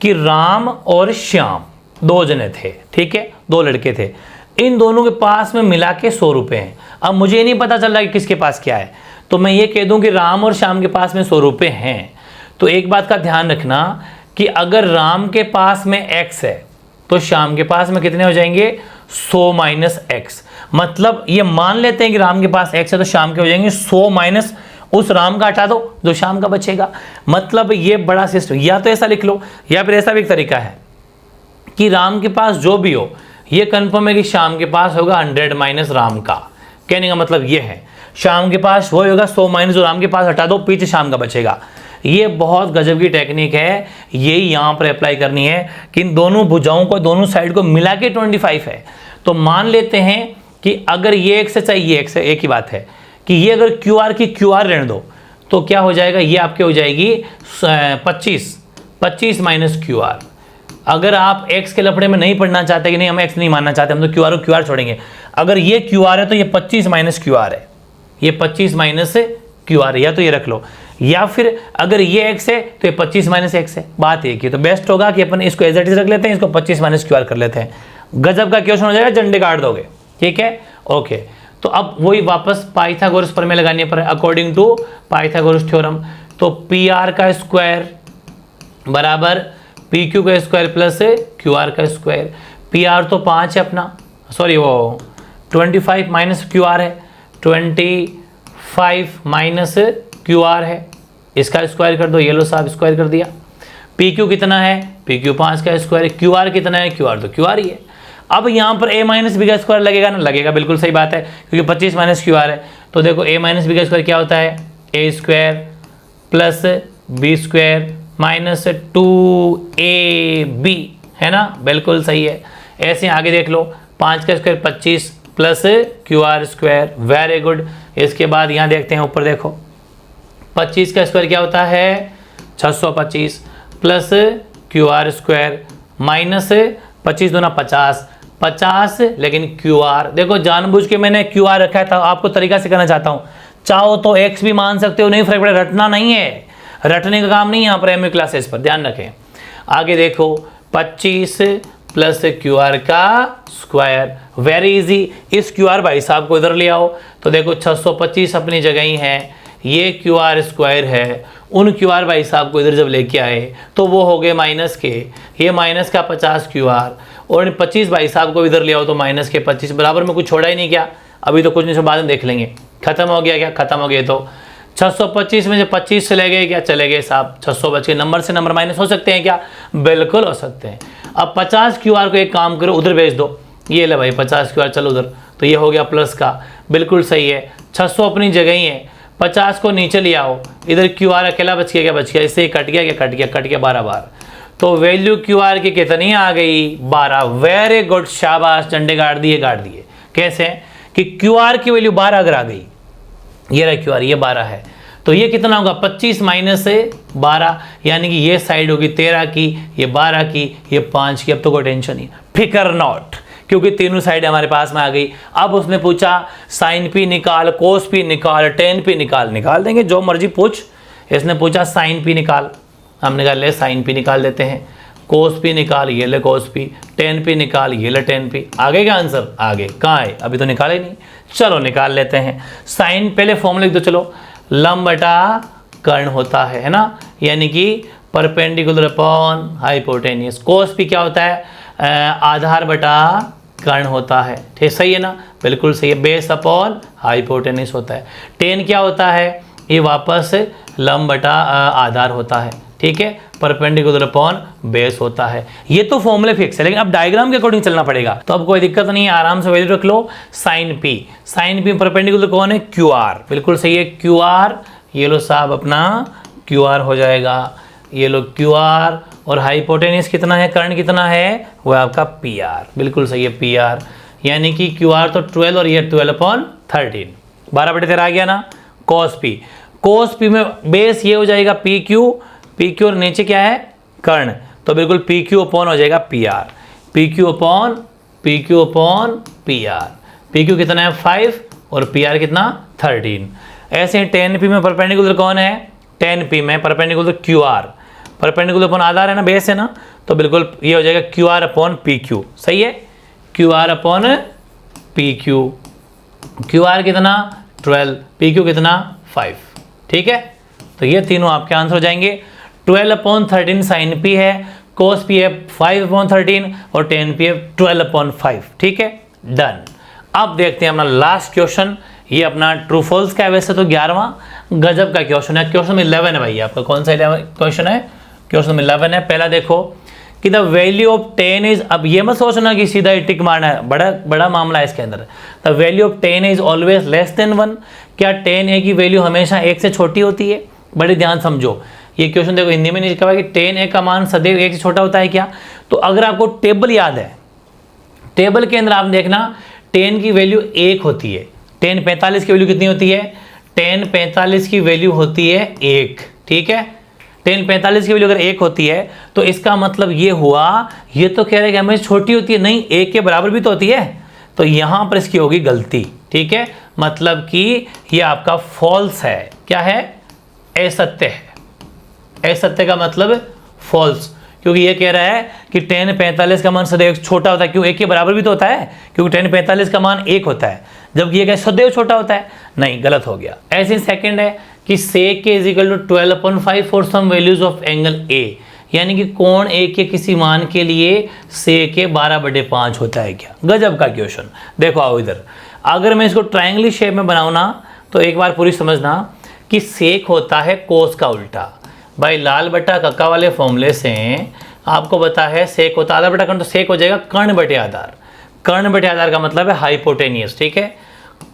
कि राम और श्याम दो जने थे, ठीक है, दो लड़के थे, इन दोनों के पास में मिला के 100 रुपये हैं। अब मुझे नहीं पता चल रहा कि किसके पास क्या है, तो मैं ये कह दूं कि राम और श्याम के पास में 100 रुपये हैं। तो एक बात का ध्यान रखना कि अगर राम के पास में x है तो श्याम के पास में कितने हो जाएंगे, 100 माइनस x। मतलब ये मान लेते हैं कि राम के पास x है तो श्याम के हो जाएंगे 100 माइनस उस राम का हटा दो जो श्याम का बचेगा। मतलब ये बड़ा सिस्टम, या तो ऐसा लिख लो या फिर ऐसा भी एक तरीका है कि राम के पास जो भी हो, ये कंफर्म है कि श्याम के पास होगा 100 माइनस राम का। कहने का मतलब ये है, श्याम के पास वो होगा 100 माइनस जो राम के पास हटा दो, पीछे श्याम का बचेगा। ये बहुत गजब की टेक्निक है, यही यहाँ पर अप्लाई करनी है कि इन दोनों भुजाओं को, दोनों साइड को मिला के 25 है। तो मान लेते हैं कि अगर ये x है चाहे ये x है, एक ही बात है कि ये अगर QR की QR रहने दो तो क्या हो जाएगा, ये आपके हो जाएगी 25 माइनस QR। अगर आप x के लफड़े में नहीं पढ़ना चाहते कि नहीं हम x नहीं मानना चाहते, हम तो QR को QR छोड़ेंगे, अगर ये QR है तो ये 25 माइनस QR है, ये 25 माइनस QR है, या तो ये रख लो, या फिर अगर ये x है तो ये 25 माइनस x है। बात एक ही, तो बेस्ट होगा कि अपन इसको एज इट इज रख लेते हैं, इसको 25 माइनस QR कर लेते हैं। गजब का क्वेश्चन हो जाएगा, झंडे काट दोगे। ठीक है, ओके। तो अब वही वापस पाइथागोरस प्रमेय लगानी पर अकॉर्डिंग टू पाइथागोरस थ्योरम। तो पी आर का स्क्वायर बराबर पी क्यू का स्क्वायर प्लस क्यू आर का स्क्वायर। पी आर तो 5 है अपना, सॉरी वो 25 माइनस क्यू आर है, 25 माइनस क्यू आर है, इसका स्क्वायर कर दो, ये लो साहब स्क्वायर कर दिया। पी क्यू कितना है, पी क्यू 5 का स्क्वायर, क्यू आर कितना है, क्यू आर तो क्यू आर ही है। अब यहाँ पर ए माइनस बी का स्क्वायर लगेगा ना, लगेगा, बिल्कुल सही बात है, क्योंकि 25 माइनस क्यू आर है। तो देखो ए माइनस बी का स्क्वायर क्या होता है, A square plus B square minus 2ab, है ना, बिल्कुल सही है। ऐसे आगे देख लो, 5 का square 25 plus Q R square, very good. इसके बाद यहाँ देखते हैं ऊपर देखो, 25 का स्क्वायर क्या होता है 625 plus Q R square minus 25 दूना 50, लेकिन क्यू आर देखो जानबूझ के मैंने क्यू आर रखा है, तो आपको तरीका से करना चाहता हूँ, चाहो तो एक्स भी मान सकते हो, नहीं फर्क पड़े, रटना नहीं है, रटने का काम नहीं है यहाँ पर एमए क्लासेस पर, ध्यान रखें। आगे देखो 25 प्लस क्यू आर का स्क्वायर, वेरी इजी। इस क्यू आर भाई साहब को इधर ले आओ, तो देखो 625 अपनी जगह ही है, ये क्यू आर स्क्वायर है, उन क्यू आर भाई साहब को इधर जब लेके आए तो वो हो गए माइनस के, ये माइनस का 50 क्यू आर, और 25 भाई साहब को इधर ले आओ तो माइनस के 25, बराबर में कुछ छोड़ा ही नहीं क्या, अभी तो कुछ नहीं, सब बाद में देख लेंगे। खत्म हो गया क्या, खत्म हो गया। तो 625 में से 25 चले गए क्या, चले गए साहब, 600 बच के, नंबर से नंबर माइनस हो सकते हैं क्या, बिल्कुल हो सकते हैं। अब 50 क्यू आर को एक काम करो, उधर भेज दो, ये ले भाई 50 क्यू आर, चलो उधर, तो ये हो गया प्लस का, बिल्कुल सही है। 600 अपनी जगह ही है, 50 को नीचे ले आओ, इधर क्यू आर अकेला बच गया, क्या बच गया, इससे कट गया, क्या कट गया, कट गया 12 बार, तो वैल्यू क्यू आर की कितनी आ गई 12, वेरी गुड, शाबाश, झंडे गाड़ दिए, गाड़ दिए। कैसे कि क्यू आर की वैल्यू 12 अगर आ गई, ये रहा क्यू आर, ये 12 है, तो ये कितना होगा 25 माइनस से 12, यानी कि ये साइड होगी 13 की, ये 12 की, ये 5 की। अब तो कोई टेंशन नहीं, फिकर नॉट, क्योंकि तीनों साइड हमारे पास में आ गई। अब उसने पूछा साइन पी निकाल, कोस पी निकाल, टेन पी निकाल, निकाल देंगे जो मर्जी पूछ। इसने पूछा साइन पी निकाल, हमने कहा ले साइन पी निकाल देते हैं, कोस पी निकाल, ये ले कोस पी, टेन पी निकाल, ये ले टेन पी। आगे का आंसर, आगे कहाँ है, अभी तो निकाले नहीं, चलो निकाल लेते हैं। साइन पहले फॉर्मूला लिख दो, चलो, लंब बटा कर्ण होता है ना, यानी कि परपेंडिकुलर अपॉन हाइपोटेनियस। कोस पी क्या होता है, आधार बटा कर्ण होता है, ठीक, सही है ना, बिल्कुल सही है, बेस अपॉन हाइपोटेनियस होता है। टेन क्या होता है, ये वापस लंब बटा आधार होता है, ठीक है, परपेंडिकुलर अपॉन बेस होता है। ये तो फॉर्मूले फिक्स है, लेकिन अब डायग्राम के अकॉर्डिंग चलना पड़ेगा, तो अब कोई दिक्कत नहीं है, आराम से वैल्यू रख लो। साइन पी परपेंडिकुलर कौन है, क्यू आर, बिल्कुल सही है, क्यू आर, ये लो साहब अपना क्यू आर हो जाएगा, ये लो क्यू आर, और हाइपोटेनियस कितना है, कर्ण कितना है, वो आपका पी आर, बिल्कुल सही है पी आर, यानी कि क्यू आर तो 12 और ये 12/13, 12/13 आ गया ना। कोस पी में बेस ये हो जाएगा पी क्यू और नीचे क्या है कर्ण, तो बिल्कुल पी क्यू अपॉन हो जाएगा P R, P Q upon P R. P Q कितना है 5 और पी आर कितना 13। ऐसे 10 पी में परपेंडिकुलर कौन है, 10 पी में perpendicular Q R, perpendicular upon आधार है ना, बेस है ना, तो बिल्कुल ये हो जाएगा Q R upon P Q, सही है, Q R upon P Q. Q R कितना 12, पी क्यू कितना 5, ठीक है, तो ये तीनों आपके आंसर हो जाएंगे। 12/13 साइन पी है, कोस पी है 5/13 और 10 पी है 12/5, ठीक है, डन। अब देखते हैं अपना लास्ट क्वेश्चन, ये अपना ट्रू फॉल्स का है, वैसे तो 11वां गजब का क्वेश्चन है, क्वेश्चन 11 है भाई, आपका कौन सा क्वेश्चन है, क्वेश्चन 11 है। पहला देखो कि द वैल्यू ऑफ 10 इज, अब ये मत सोचना कि सीधा ही टिक मारना है, बड़ा मामला है इसके अंदर। The value of 10 is always less than 1, क्या 10 की वैल्यू हमेशा 1 से छोटी होती है, बड़े ध्यान समझो, ये क्वेश्चन देखो हिंदी में नहीं लिखा हुआ कि 10 का मान सदैव 1 से छोटा होता है क्या, तो अगर आपको टेबल याद है, टेबल के अंदर आप देखना 10 की वैल्यू 1 होती है, 10 45 की वैल्यू कितनी होती है, 10 45 की वैल्यू होती है 1, ठीक है, 10 45 की वैल्यू अगर 1 होती है तो इसका मतलब ये हुआ, ये तो कह रहे हैं कि हमें छोटी होती है, नहीं 1 के बराबर भी तो होती है, तो यहां पर इसकी होगी गलती, ठीक है, मतलब कि ये आपका फॉल्स है, क्या है, असत्य है, असत्य का मतलब फॉल्स, क्योंकि ये कह रहा है कि 10 45 का मान सदैव छोटा होता है, क्यों 1 के बराबर भी तो होता है, क्योंकि 10 45 का मान 1 होता है, जबकि ये क्या सदैव छोटा होता है, नहीं, गलत हो गया। ऐसे सेकंड है कि sec k is equal to 12/5 for some values of angle A, यानी कि कोण A के किसी मान के लिए sec k 12/5 होता है क्या। गजब का क्वेश्चन। देखो आओ इधर, अगर मैं इसको ट्रायंगल शेप में बनाऊँ ना तो एक बार पूरी समझना कि sec होता है कोस का उल्टा। भाई लाल बटा कक्का वाले फॉर्मूले से आपको पता है sec होता है आधार बटा कर्ण, तो sec हो जाएगा कर्ण बटे आधार। कर्ण बटे आधार का मतलब है हाइपोटेनियस, ठीक है,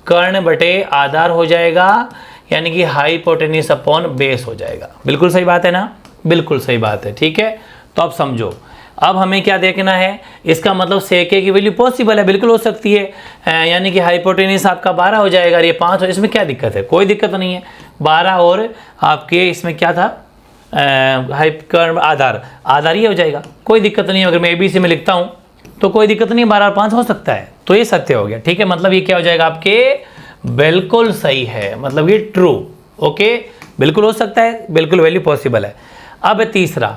कर्ण बटे आधार हो जाएगा, यानी कि हाइपोटेनियस अपॉन बेस हो जाएगा। बिल्कुल सही बात है ना, बिल्कुल सही बात है, ठीक है। तो अब समझो, अब हमें क्या देखना है, इसका मतलब sec k की वैल्यू पॉसिबल है, बिल्कुल हो सकती है, यानी कि हाइपोटेनियस आपका 12 हो जाएगा, ये 5 हो, इसमें क्या दिक्कत है, कोई दिक्कत नहीं है। 12 और आपके इसमें क्या था, कर्ण आधार ये हो जाएगा, कोई दिक्कत नहीं है। अगर मैं ABC में लिखता हूँ तो कोई दिक्कत नहीं, 12 और 5 हो सकता है, तो ये सत्य हो गया, ठीक है। मतलब ये क्या हो जाएगा आपके, बिल्कुल सही है, मतलब ये ट्रू, ओके, बिल्कुल हो सकता है, बिल्कुल वैल्यू पॉसिबल है। अब तीसरा,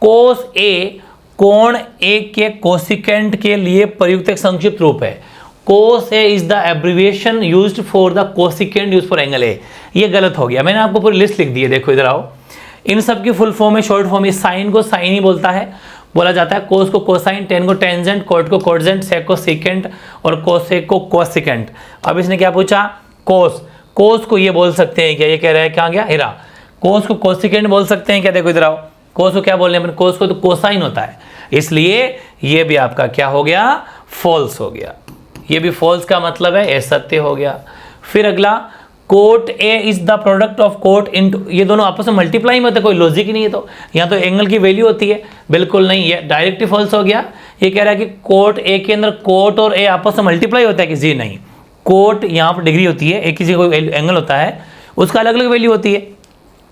कोस A कोण A के कोसिकेंट के लिए प्रयुक्त एक संक्षिप्त रूप है। कोस A is the abbreviation used for the cosecant use for angle A। ये गलत हो गया, मैंने आपको पूरी लिस्ट लिख दी है, देखो इधर आओ। इन सब की फुल फॉर्म है, शॉर्ट फॉर्म है, साइन को साइन ही बोला जाता है, कोस को कोसाइन, टेन को टेंजेंट, कोट को कोटजेंट, सेक को सेकेंट और कोसेक को कोसिकेंट। अब इसने क्या पूछा, कोस को ये बोल सकते हैं क्या, ये कह रहा है क्या गया हीरा, कोस को कोसिकेंट बोल सकते हैं क्या। देखो इधर आओ, कोस को क्या बोल रहे हैं, कोस को तो कोसाइन होता है, इसलिए ये भी आपका क्या हो गया, फॉल्स हो गया। ये भी फॉल्स का मतलब है असत्य हो गया। फिर अगला, cot A is the product of cot into, ये दोनों आपस में मल्टीप्लाई में होते हैं, कोई लॉजिक ही नहीं है, तो यहाँ तो एंगल की वैल्यू होती है, बिल्कुल नहीं, ये डायरेक्ट ही फॉल्स हो गया। ये कह रहा है कि कोट A के अंदर कोट और A आपस में मल्टीप्लाई होता है कि जी नहीं, कोट यहाँ पर डिग्री होती है, एक किसी कोई एंगल होता है उसका अलग अलग वैल्यू होती है।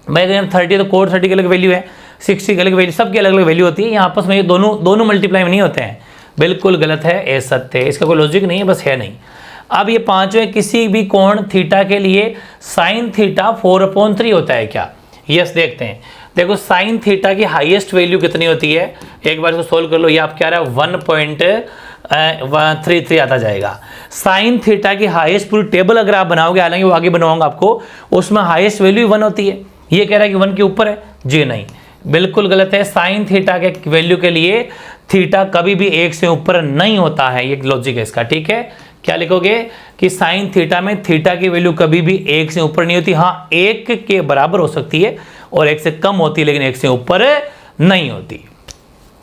भाई अगर 30 तो कोट 30 की अलग वैल्यू है, 60 की अलग वैल्यू, सबकी अलग अलग वैल्यू होती है, यहाँ आपस में ये दोनों मल्टीप्लाई में नहीं होते हैं, बिल्कुल गलत है, असत्य है, इसका कोई लॉजिक नहीं है, बस है नहीं। अब ये पांचवें, किसी भी कोण थीटा के लिए साइन थीटा 4/3 होता है क्या। यस, देखते हैं। देखो साइन थीटा की हाईएस्ट वैल्यू कितनी होती है, एक बार इसको सोल्व कर लो। ये आप क्या रहा है 1.33 आता जाएगा। साइन थीटा की हाईएस्ट पूरी टेबल अगर आप बनाओगे, हालांकि वो आगे बनवाऊंगा आपको, उसमें हाईएस्ट वैल्यू 1 होती है। ये कह रहा है कि 1 के ऊपर है, जी नहीं, बिल्कुल गलत है। साइन थीटा के वैल्यू के लिए थीटा कभी भी 1 से ऊपर नहीं होता है, ये लॉजिक है इसका, ठीक है। क्या लिखोगे कि साइन थीटा में थीटा की वैल्यू कभी भी 1 से ऊपर नहीं होती, हाँ 1 के बराबर हो सकती है और 1 से कम होती है, लेकिन 1 से ऊपर नहीं होती।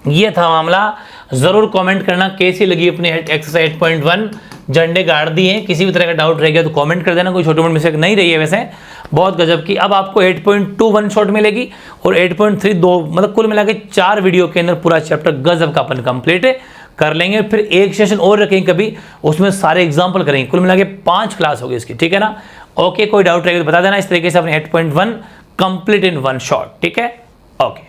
ये था मामला। जरूर कमेंट करना कैसी लगी अपनी एक्सरसाइज 8.1, झंडे गाड़ दिए हैं। किसी भी तरह का डाउट रह गया तो कमेंट कर देना, कोई छोटी मोटी मिस्टेक नहीं रही है वैसे, बहुत गजब की। अब आपको 8.2 वन शॉट मिलेगी और 8.3 2, मतलब कुल मिला के 4 वीडियो के अंदर पूरा चैप्टर गजब का अपन कंप्लीट कर लेंगे। फिर एक सेशन और रखेंगे कभी, उसमें सारे एग्जाम्पल करेंगे, कुल मिला के 5 क्लास होगी इसकी, ठीक है ना। ओके, कोई डाउट रहेगा तो बता देना। इस तरीके से अपने 8.1 कंप्लीट इन वन शॉट, ठीक है, ओके।